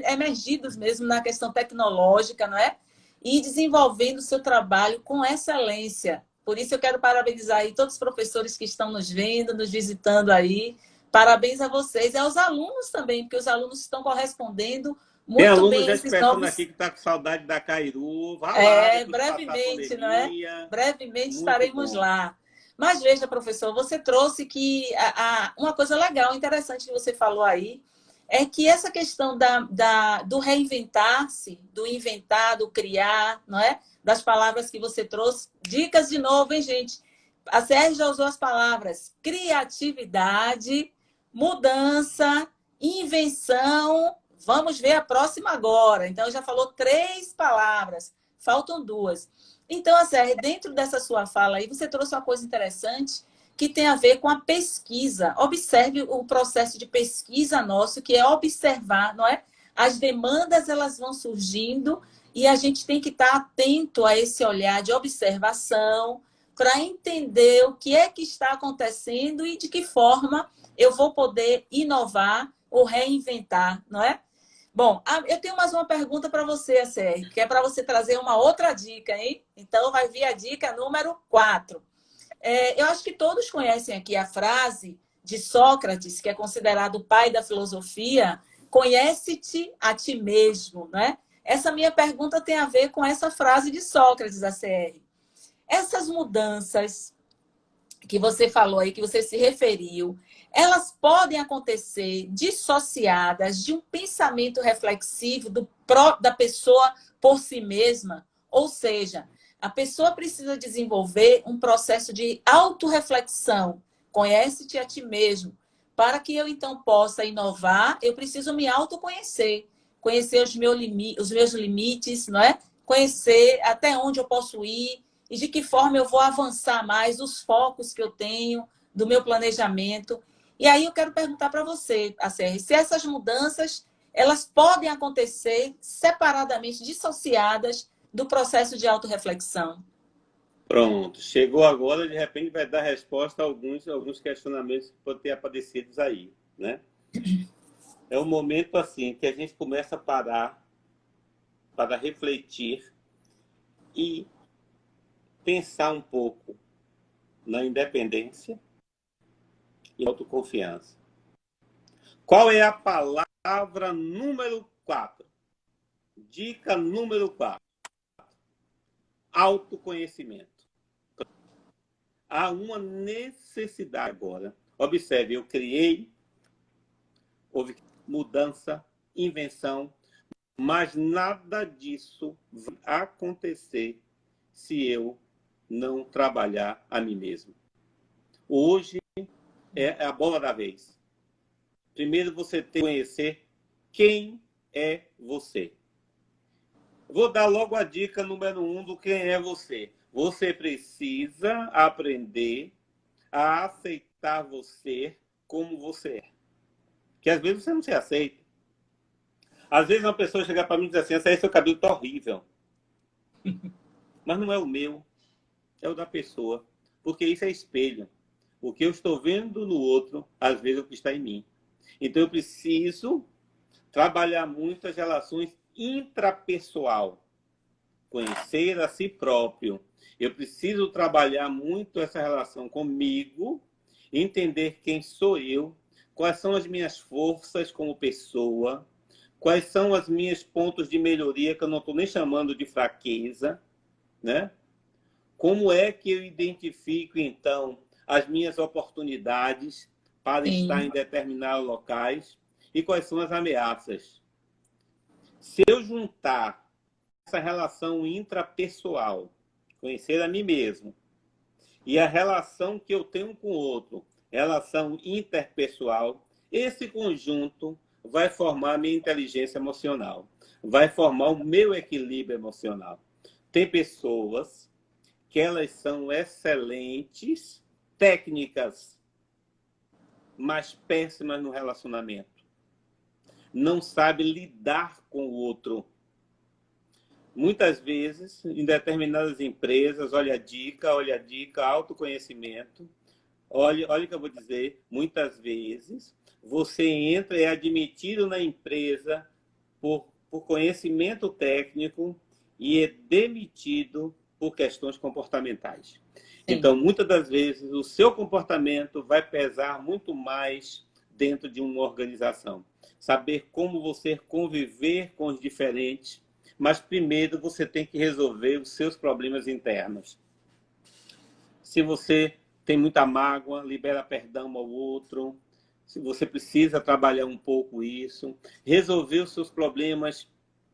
S1: emergidos mesmo na questão tecnológica, não é? E desenvolvendo o seu trabalho com excelência. Por isso eu quero parabenizar aí todos os professores que estão nos vendo, nos visitando aí. Parabéns a vocês e aos alunos também, porque os alunos estão correspondendo muito
S2: Tem aluno
S1: bem
S2: já
S1: esses
S2: novos...
S1: novos...
S2: aqui que está com saudade da Cairu. Vá lá,
S1: brevemente, não é? Brevemente estaremos lá. Mas veja, professor, você trouxe que uma coisa legal, interessante que você falou aí, é que essa questão do reinventar-se, do inventar, do criar, não é? Das palavras que você trouxe. Dicas de novo, hein, gente? A Sérgio já usou as palavras criatividade, mudança, invenção. Vamos ver a próxima agora. Então, já falou 3 palavras. Faltam 2. Então, Sérgio, dentro dessa sua fala aí, você trouxe uma coisa interessante que tem a ver com a pesquisa. Observe o processo de pesquisa nosso, que é observar, não é? As demandas, elas vão surgindo e a gente tem que estar atento a esse olhar de observação para entender o que é que está acontecendo e de que forma eu vou poder inovar ou reinventar, não é? Bom, eu tenho mais uma pergunta para você, Sérgio, que é para você trazer uma outra dica, hein? Então, vai vir a dica número 4. Eu acho que todos conhecem aqui a frase de Sócrates, que é considerado o pai da filosofia, conhece-te a ti mesmo, né? Essa minha pergunta tem a ver com essa frase de Sócrates, ACR. Essas mudanças que você falou aí, que você se referiu, elas podem acontecer dissociadas de um pensamento reflexivo da pessoa por si mesma. Ou seja, a pessoa precisa desenvolver um processo de autorreflexão. Conhece-te a ti mesmo. Para que eu, então, possa inovar, eu preciso me autoconhecer. Conhecer os meus limites, não é? Conhecer até onde eu posso ir e de que forma eu vou avançar mais, os focos que eu tenho do meu planejamento. E aí eu quero perguntar para você, ACR, se essas mudanças elas podem acontecer separadamente, dissociadas do processo de autorreflexão.
S2: Pronto, chegou agora, de repente vai dar resposta a alguns questionamentos que podem ter aparecido aí, né? É um momento assim que a gente começa a parar para refletir e pensar um pouco na independência e autoconfiança. Qual é a palavra número 4? Dica número 4. Autoconhecimento. Há uma necessidade agora. Observe, eu criei, houve mudança, invenção, mas nada disso vai acontecer se eu não trabalhar a mim mesmo. Hoje é a bola da vez. Primeiro você tem que conhecer quem é você. Vou dar logo a dica número 1 do quem é você. Você precisa aprender a aceitar você como você é. Que às vezes você não se aceita. Às vezes uma pessoa chega para mim e diz assim, esse seu cabelo está horrível. Mas não é o meu, é o da pessoa. Porque isso é espelho. O que eu estou vendo no outro, às vezes é o que está em mim. Então eu preciso trabalhar muito as relações intrapessoal. Conhecer a si próprio. Eu preciso trabalhar muito essa relação comigo, entender quem sou eu, quais são as minhas forças como pessoa, quais são os meus pontos de melhoria, que eu não estou nem chamando de fraqueza, né? Como é que eu identifico, então, as minhas oportunidades para estar em determinados locais e quais são as ameaças. Se eu juntar essa relação intrapessoal, conhecer a mim mesmo, e a relação que eu tenho com o outro, relação interpessoal, esse conjunto vai formar a minha inteligência emocional, vai formar o meu equilíbrio emocional. Tem pessoas que elas são excelentes técnicas, mas péssimas no relacionamento. Não sabe lidar com o outro. Muitas vezes, em determinadas empresas, olha a dica, autoconhecimento. Olha o que eu vou dizer. Muitas vezes, você entra e é admitido na empresa por conhecimento técnico e é demitido por questões comportamentais. Sim. Então, muitas das vezes, o seu comportamento vai pesar muito mais dentro de uma organização. Saber como você conviver com os diferentes, mas primeiro você tem que resolver os seus problemas internos. Se você tem muita mágoa, libera perdão ao outro. Se você precisa trabalhar um pouco isso. Resolver os seus problemas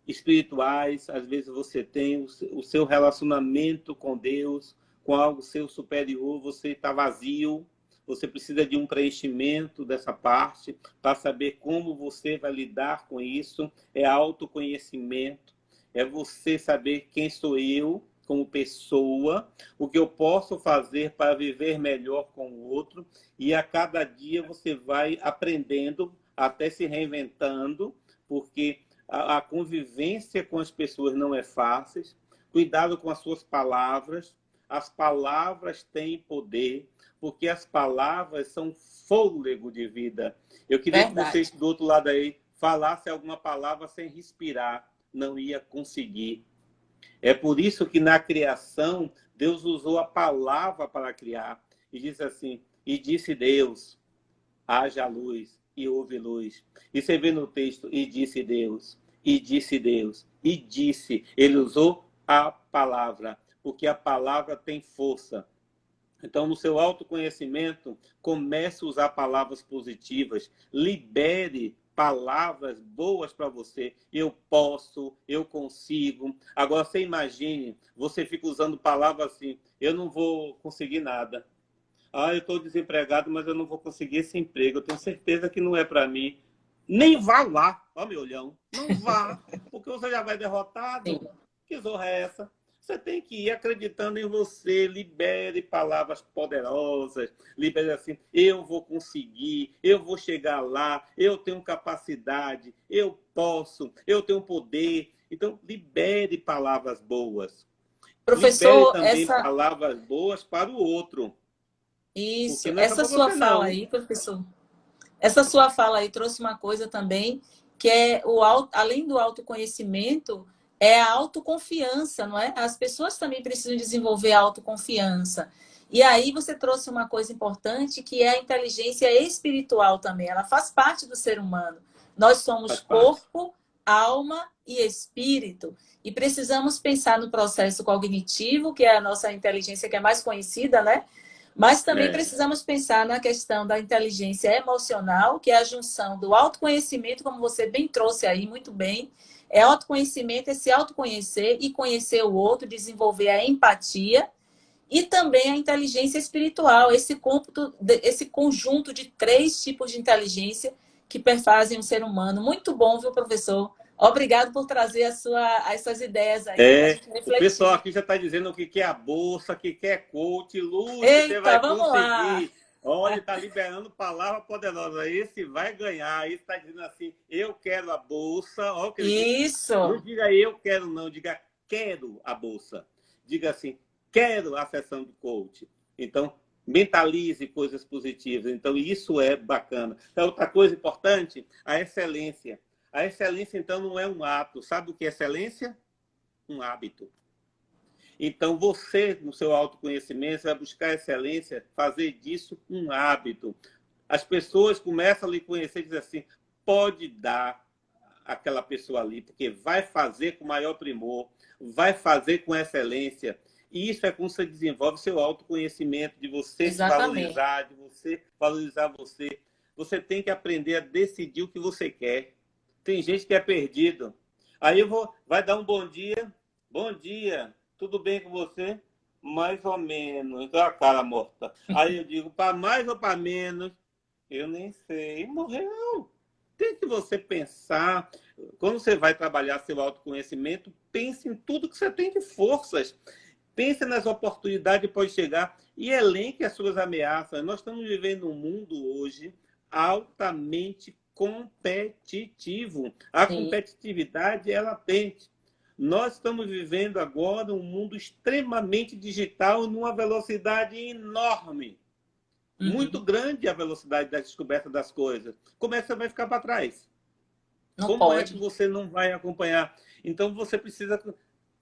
S2: espirituais. Às vezes você tem o seu relacionamento com Deus, com algo seu superior, você está vazio. Você precisa de um preenchimento dessa parte para saber como você vai lidar com isso. É autoconhecimento. É você saber quem sou eu como pessoa, o que eu posso fazer para viver melhor com o outro. E a cada dia você vai aprendendo, até se reinventando, porque a convivência com as pessoas não é fácil. Cuidado com as suas palavras. As palavras têm poder, porque as palavras são fôlego de vida. Eu queria que vocês do outro lado aí falassem alguma palavra sem respirar. Não ia conseguir. É por isso que na criação, Deus usou a palavra para criar. E diz assim, e disse Deus, haja luz, e houve luz. E você vê no texto, e disse Deus, e disse Deus, e disse. Ele usou a palavra, porque a palavra tem força. Então, no seu autoconhecimento, comece a usar palavras positivas, libere palavras boas para você. Eu posso, eu consigo. Agora, você imagine, você fica usando palavras assim, eu não vou conseguir nada. Eu estou desempregado, mas eu não vou conseguir esse emprego. Eu tenho certeza que não é para mim. Nem vá lá, ó meu olhão, não vá, porque você já vai derrotado. Sim. Que zorra é essa? Você tem que ir acreditando em você, libere palavras poderosas, libere assim, eu vou conseguir, eu vou chegar lá, eu tenho capacidade, eu posso, eu tenho poder. Então, libere palavras boas.
S1: Professor,
S2: libere também palavras boas para o outro.
S1: Isso, essa sua fala aí, professor, essa sua fala aí trouxe uma coisa também, que é, além do autoconhecimento, é a autoconfiança, não é? As pessoas também precisam desenvolver a autoconfiança. E aí você trouxe uma coisa importante, que é a inteligência espiritual também. Ela faz parte do ser humano. Nós somos corpo, alma e espírito. E precisamos pensar no processo cognitivo, que é a nossa inteligência que é mais conhecida, né? Mas também precisamos pensar na questão da inteligência emocional, que é a junção do autoconhecimento, como você bem trouxe aí, muito bem. É autoconhecimento, é se autoconhecer e conhecer o outro, desenvolver a empatia e também a inteligência espiritual, esse conjunto de 3 tipos de inteligência que perfazem um ser humano. Muito bom, viu, professor? Obrigado por trazer as suas ideias aí para a gente refletir.
S2: O pessoal aqui já está dizendo o que é a bolsa, o que é coach. Lúcia,
S1: Eita,
S2: você vai
S1: vamos
S2: conseguir.
S1: Lá.
S2: Olha, está liberando palavra poderosa. Esse vai ganhar. Esse está dizendo assim, eu quero a bolsa. Olha o que ele diz. Não diga eu quero, não. Diga quero a bolsa. Diga assim, quero a sessão de coach. Então, mentalize coisas positivas. Então, isso é bacana. Então, outra coisa importante, a excelência. A excelência, então, não é um ato. Sabe o que é excelência? Um hábito. Então, você, no seu autoconhecimento, vai buscar excelência, fazer disso um hábito. As pessoas começam a lhe conhecer e dizem assim, pode dar aquela pessoa ali, porque vai fazer com maior primor, vai fazer com excelência. E isso é como você desenvolve seu autoconhecimento, de você se valorizar, de você valorizar você. Você tem que aprender a decidir o que você quer. Tem gente que é perdido. Aí vai dar um bom dia. Bom dia, tudo bem com você? Mais ou menos. Então a cara morta. Aí eu digo, para mais ou para menos? Eu nem sei. Morreu. Tem que você pensar. Quando você vai trabalhar seu autoconhecimento, pense em tudo que você tem de forças. Pense nas oportunidades que pode chegar e elenque as suas ameaças. Nós estamos vivendo um mundo hoje altamente competitivo. A competitividade é latente. Nós estamos vivendo agora um mundo extremamente digital numa velocidade enorme. Muito grande a velocidade da descoberta das coisas. Como é que você vai ficar para trás? Como é que você não vai acompanhar? Então, você precisa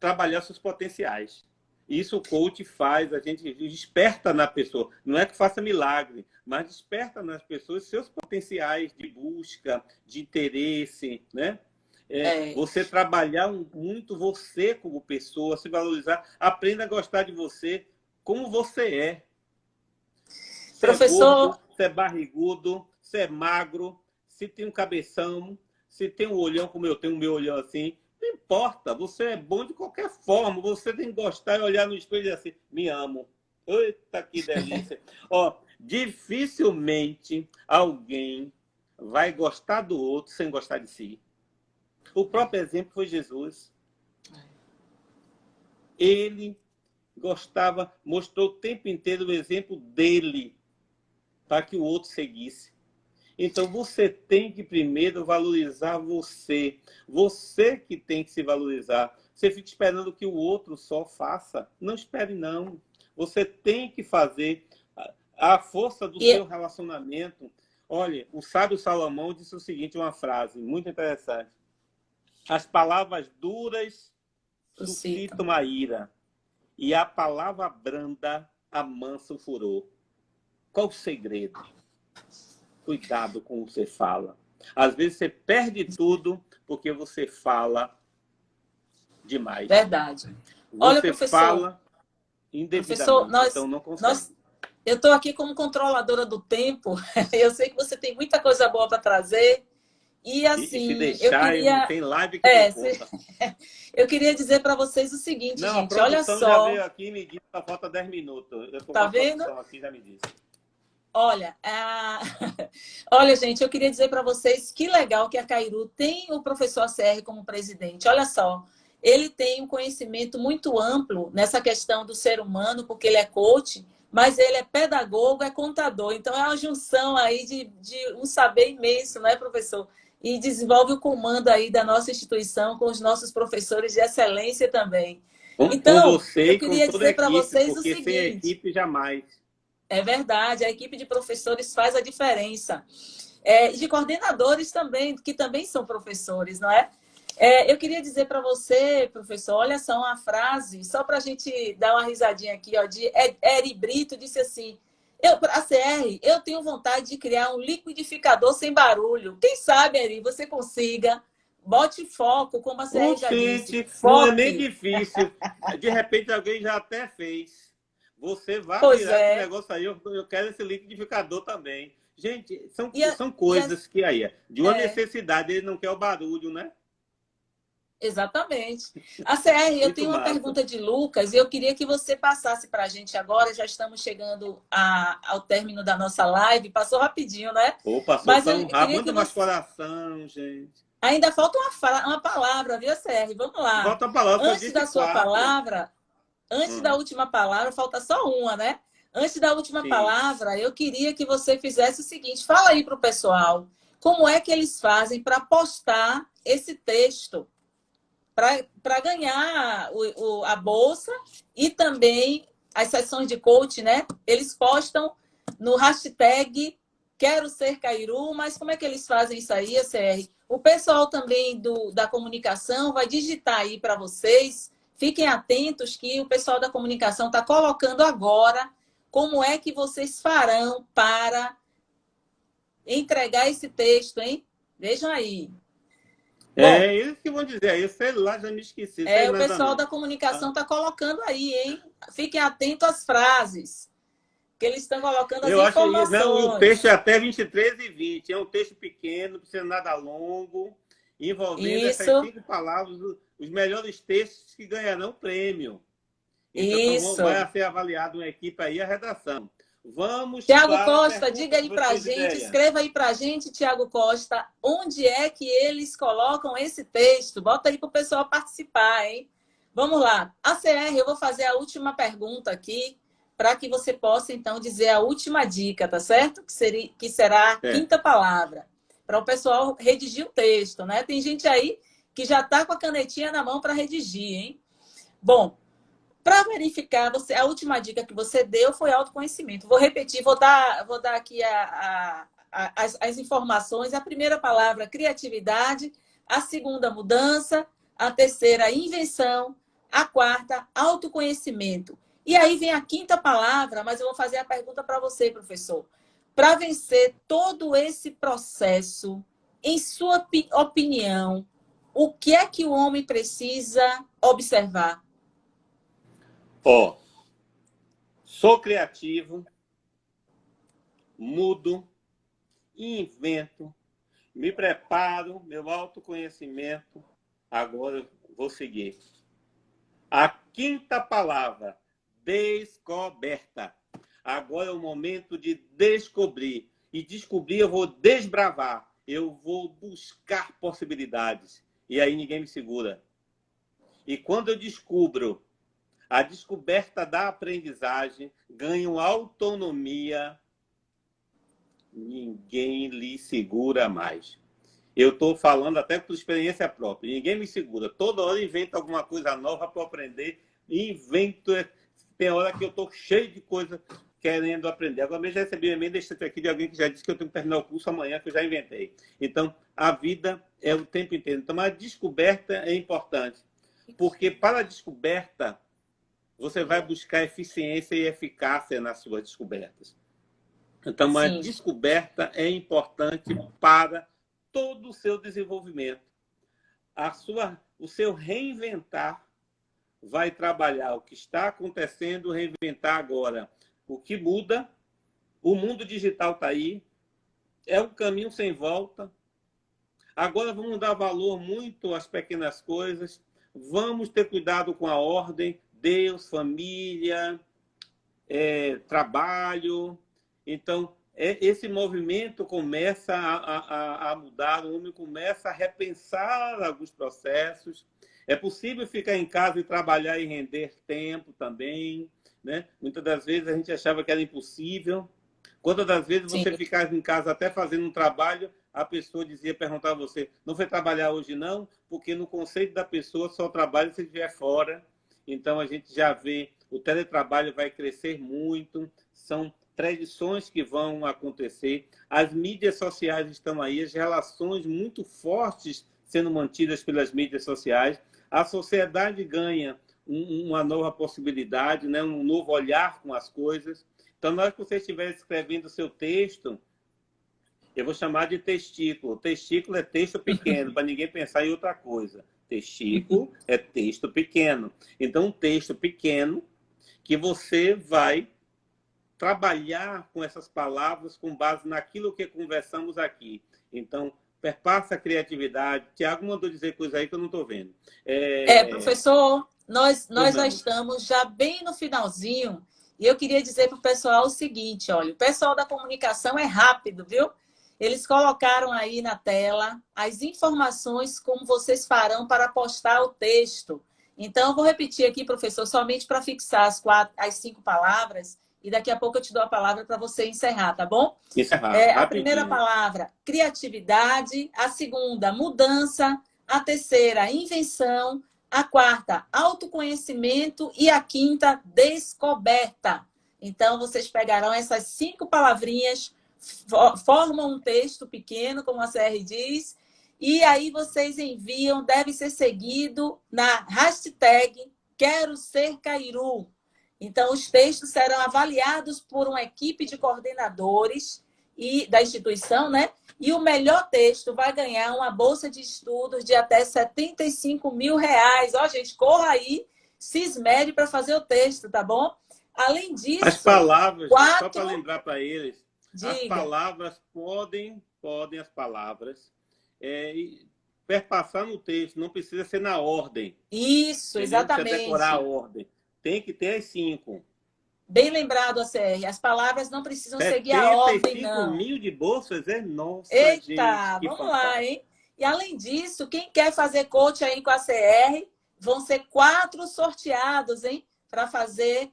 S2: trabalhar seus potenciais. Isso o coach faz, a gente desperta na pessoa. Não é que faça milagre, mas desperta nas pessoas seus potenciais de busca, de interesse, né? Você trabalhar muito você como pessoa, se valorizar, aprenda a gostar de você como você é. Se
S1: Professor...
S2: é gordo, se é barrigudo, se é magro, se tem um cabeção, se tem um olhão como eu tenho o meu olhão assim, não importa, você é bom de qualquer forma, você tem que gostar e olhar no espelho e dizer assim, me amo. Eita, que delícia. Ó, dificilmente alguém vai gostar do outro sem gostar de si. O próprio exemplo foi Jesus. Ele gostava, mostrou o tempo inteiro o exemplo dele para que o outro seguisse. Então, você tem que primeiro valorizar você. Você que tem que se valorizar. Você fica esperando que o outro só faça. Não espere, não. Você tem que fazer a força do seu relacionamento. Olha, o sábio Salomão disse o seguinte, uma frase muito interessante. As palavras duras suscitam a ira, e a palavra branda amansa o furor. Qual o segredo? Cuidado com o que você fala. Às vezes você perde tudo porque você fala demais.
S1: Verdade. Olha,
S2: você
S1: professor,
S2: fala indevidamente, então não consegue.
S1: Eu estou aqui como controladora do tempo. Eu sei que você tem muita coisa boa para trazer. E assim,
S2: se deixar,
S1: eu queria...
S2: tem live que não conta.
S1: Eu queria dizer para vocês o seguinte,
S2: não,
S1: gente,
S2: a
S1: olha só.
S2: já veio aqui e me disse que falta 10 minutos.
S1: Tá vendo?
S2: Aqui já me disse.
S1: Olha, olha, gente, eu queria dizer para vocês que legal que a Cairu tem o professor ACR como presidente. Olha só, ele tem um conhecimento muito amplo nessa questão do ser humano, porque ele é coach, mas ele é pedagogo, é contador. Então, é uma junção aí de um saber imenso, né, professor? E desenvolve o comando aí da nossa instituição com os nossos professores de excelência também. Então, eu queria dizer para vocês o seguinte...
S2: sem a equipe, jamais.
S1: É verdade, a equipe de professores faz a diferença. E de coordenadores também, que também são professores, não é? Eu queria dizer para você, professor, olha só uma frase, só para a gente dar uma risadinha aqui, ó, de Eri Brito, disse assim, ACR, eu tenho vontade de criar um liquidificador sem barulho. Quem sabe, Eri, você consiga bote foco, como a CR já disse.
S2: Gente, não é nem
S1: Foque.
S2: difícil. De repente alguém já até fez. Você vai
S1: Pois
S2: virar esse
S1: é.
S2: negócio aí, eu quero esse liquidificador também. Gente,
S1: E a-
S2: são
S1: e a-
S2: coisas que aí, de uma
S1: é,
S2: necessidade, ele não quer o barulho, né?
S1: exatamente. A CR, eu
S2: Muito
S1: tenho uma
S2: massa.
S1: pergunta de Lucas e eu queria que você passasse para a gente agora. Já estamos chegando ao término da nossa live. Passou rapidinho, né?
S2: Ou passou
S1: Mas
S2: tão
S1: eu
S2: rápido,
S1: queria que
S2: manda mais
S1: você...
S2: coração, gente.
S1: Ainda falta uma palavra, viu, CR? Vamos lá.
S2: Volta a palavra, só
S1: Antes
S2: disse
S1: da sua
S2: 4.
S1: palavra, antes da última palavra, falta só uma, né? Antes da última
S2: Sim.
S1: palavra, eu queria que você fizesse o seguinte: fala aí para o pessoal como é que eles fazem para postar esse texto, para ganhar a bolsa e também as sessões de coach, né? Eles postam no hashtag Quero Ser Cairu, mas como é que eles fazem isso aí, CR? O pessoal também da comunicação vai digitar aí para vocês. Fiquem atentos que o pessoal da comunicação está colocando agora como é que vocês farão para entregar esse texto, hein? Vejam aí. Bom,
S2: É eles que vão dizer. Aí, sei lá, já me esqueci. Sei
S1: o
S2: nada,
S1: pessoal
S2: não.
S1: da comunicação está colocando aí, hein? Fiquem atentos às frases, que eles estão colocando as
S2: Eu acho que não, o texto é
S1: informações.
S2: até 23h20. É um texto pequeno, não precisa nada longo, envolvendo essas
S1: Isso,
S2: 5 palavras, os melhores textos que ganharão prêmio. Então, vai
S1: isso.
S2: ser avaliado uma equipe aí, a redação. Vamos
S1: Tiago
S2: para a
S1: Costa,
S2: pergunta
S1: diga
S2: que
S1: aí
S2: você
S1: para a
S2: fez
S1: gente,
S2: ideia.
S1: escreva aí para a gente, Tiago Costa, onde é que eles colocam esse texto? Bota aí para o pessoal participar, hein? Vamos lá. A CR, eu vou fazer a última pergunta aqui, para que você possa, então, dizer a última dica, tá certo? Que será a
S2: É.
S1: quinta palavra, para o pessoal redigir o texto, né? Tem gente aí que já está com a canetinha na mão para redigir, hein? Bom, para verificar, a última dica que você deu foi autoconhecimento. Vou repetir, vou dar aqui as informações. A primeira palavra, criatividade. A segunda, mudança. A terceira, invenção. A quarta, autoconhecimento. E aí vem a quinta palavra, mas eu vou fazer a pergunta para você, professor. Para vencer todo esse processo, em sua opinião, o que é que o homem precisa observar?
S2: Ó, sou criativo, mudo, invento, me preparo, meu autoconhecimento. Agora eu vou seguir. A quinta palavra, descoberta. Agora é o momento de descobrir. E descobrir, eu vou desbravar. Eu vou buscar possibilidades. E aí ninguém me segura. E quando eu descubro a descoberta da aprendizagem, ganho autonomia, ninguém lhe segura mais. Eu estou falando até por experiência própria. Ninguém me segura. Toda hora invento alguma coisa nova para aprender. Invento. Tem hora que eu estou cheio de coisa querendo aprender. Agora mesmo já recebi um e-mail aqui de alguém que já disse que eu tenho que terminar o curso amanhã, que eu já inventei. Então, a vida é o tempo inteiro. Então, a descoberta é importante. Porque para a descoberta, você vai buscar eficiência e eficácia nas suas descobertas. Então, a descoberta é importante para todo o seu desenvolvimento. O seu reinventar vai trabalhar o que está acontecendo, reinventar agora. O que muda, o mundo digital está aí, é um caminho sem volta. Agora vamos dar valor muito às pequenas coisas, vamos ter cuidado com a ordem, Deus, família, trabalho. Então, esse movimento começa a mudar, o homem começa a repensar alguns processos. É possível ficar em casa e trabalhar e render tempo também, né? Muitas das vezes a gente achava que era impossível. Quantas das vezes você ficava em casa até fazendo um trabalho, a pessoa perguntava a você, não foi trabalhar hoje não? Porque no conceito da pessoa só trabalha se estiver fora. Então a gente já vê, o teletrabalho vai crescer muito, são tradições que vão acontecer. As mídias sociais estão aí, as relações muito fortes sendo mantidas pelas mídias sociais. A sociedade ganha uma nova possibilidade, né? Um novo olhar com as coisas. Então, na hora que você estiver escrevendo o seu texto, Eu vou chamar de testículo. Testículo é texto pequeno, para ninguém pensar em outra coisa. Testículo é texto pequeno. Então, um texto pequeno que você vai trabalhar com essas palavras com base naquilo que conversamos aqui. Então, perpassa a criatividade. Tiago mandou dizer coisa aí que eu não estou vendo.
S1: Professor, nós já estamos já bem no finalzinho e eu queria dizer para o pessoal o seguinte, olha, o pessoal da comunicação é rápido, viu? Eles colocaram aí na tela as informações como vocês farão para postar o texto. Então, eu vou repetir aqui, professor, somente para fixar as 5 palavras e daqui a pouco eu te dou a palavra para você encerrar, tá bom?
S2: Encerrar,
S1: a primeira palavra, criatividade. A segunda, mudança. A terceira, invenção. A quarta, autoconhecimento. E a quinta, descoberta. Então, vocês pegarão essas 5 palavrinhas, formam um texto pequeno, como a CR diz, e aí vocês enviam, deve ser seguido na hashtag Quero Ser Cairu. Então, os textos serão avaliados por uma equipe de coordenadores da instituição, né? E o melhor texto vai ganhar uma bolsa de estudos de até R$75 mil. Ó, gente, corra aí, se esmere para fazer o texto, tá bom? Além disso...
S2: As palavras, só para lembrar para eles,
S1: diga.
S2: As palavras as palavras perpassar no texto, não precisa ser na ordem.
S1: Isso,
S2: entendeu?
S1: Exatamente.
S2: Não precisa decorar a ordem. Tem que ter as 5.
S1: Bem lembrado, ACR. As palavras não precisam seguir a ordem, não.
S2: 75 mil de bolsas é nossa,
S1: Eita,
S2: gente,
S1: vamos
S2: fantástico.
S1: lá, hein? E além disso, quem quer fazer coach aí com a CR, vão ser 4 sorteados, hein? Para fazer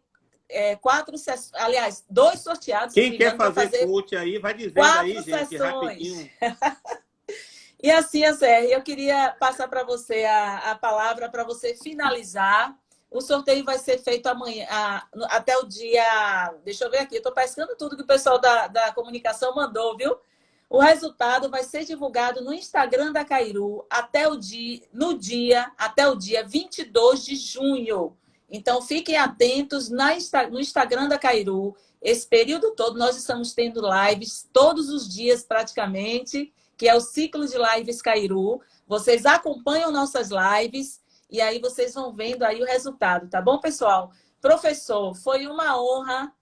S1: 4 sessões. Aliás, 2 sorteados.
S2: Quem quer fazer coach aí, vai dizendo aí, gente, sessões. Rapidinho.
S1: E assim, ACR, eu queria passar para você a palavra para você finalizar. O sorteio vai ser feito amanhã, até o dia... Deixa eu ver aqui, eu estou pescando tudo que o pessoal da comunicação mandou, viu? O resultado vai ser divulgado no Instagram da Cairu até o dia 22 de junho. Então, fiquem atentos no Instagram da Cairu. Esse período todo, nós estamos tendo lives todos os dias, praticamente, que é o ciclo de lives Cairu. Vocês acompanham nossas lives e aí vocês vão vendo aí o resultado, tá bom, pessoal? Professor, foi uma honra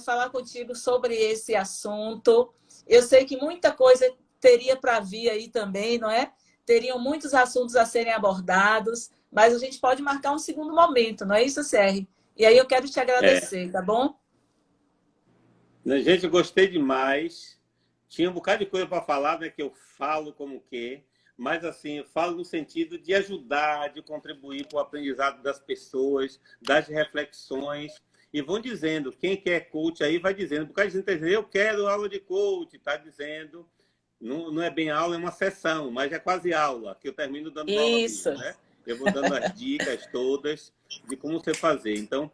S1: falar contigo sobre esse assunto. Eu sei que muita coisa teria para vir aí também, não é? Teriam muitos assuntos a serem abordados, mas a gente pode marcar um segundo momento, não é isso, CR? E aí eu quero te agradecer, tá bom?
S2: Gente, eu gostei demais. Tinha um bocado de coisa para falar, né? Que eu falo como que, mas assim, eu falo no sentido de ajudar, de contribuir para o aprendizado das pessoas, das reflexões. E vão dizendo, quem quer coach aí vai dizendo, por causa de gente dizer, eu quero aula de coach, está dizendo. Não é bem aula, é uma sessão, mas é quase aula, que eu termino dando aula mesmo, né? Eu vou dando as dicas todas de como você fazer. Então,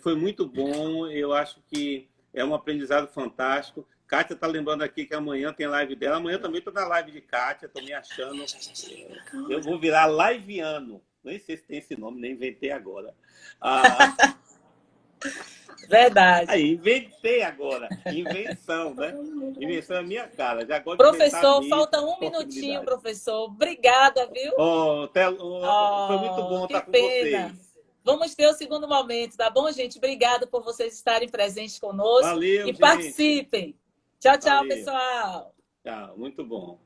S2: foi muito bom, eu acho que é um aprendizado fantástico. Kátia está lembrando aqui que amanhã tem live dela. Amanhã também estou na live de Kátia, estou me achando. Eu vou virar liveano. Nem sei se tem esse nome, nem inventei agora.
S1: Verdade.
S2: Aí, inventei agora. Invenção, né? Invenção é a minha cara. Já gosto
S1: professor, falta um minutinho, professor. Obrigada, viu?
S2: Foi muito bom estar com vocês.
S1: Vamos ter o segundo momento, tá bom, gente? Obrigada por vocês estarem presentes conosco.
S2: Valeu,
S1: e gente. Participem. Tchau, tchau,
S2: Valeu.
S1: pessoal.
S2: Tchau, muito bom.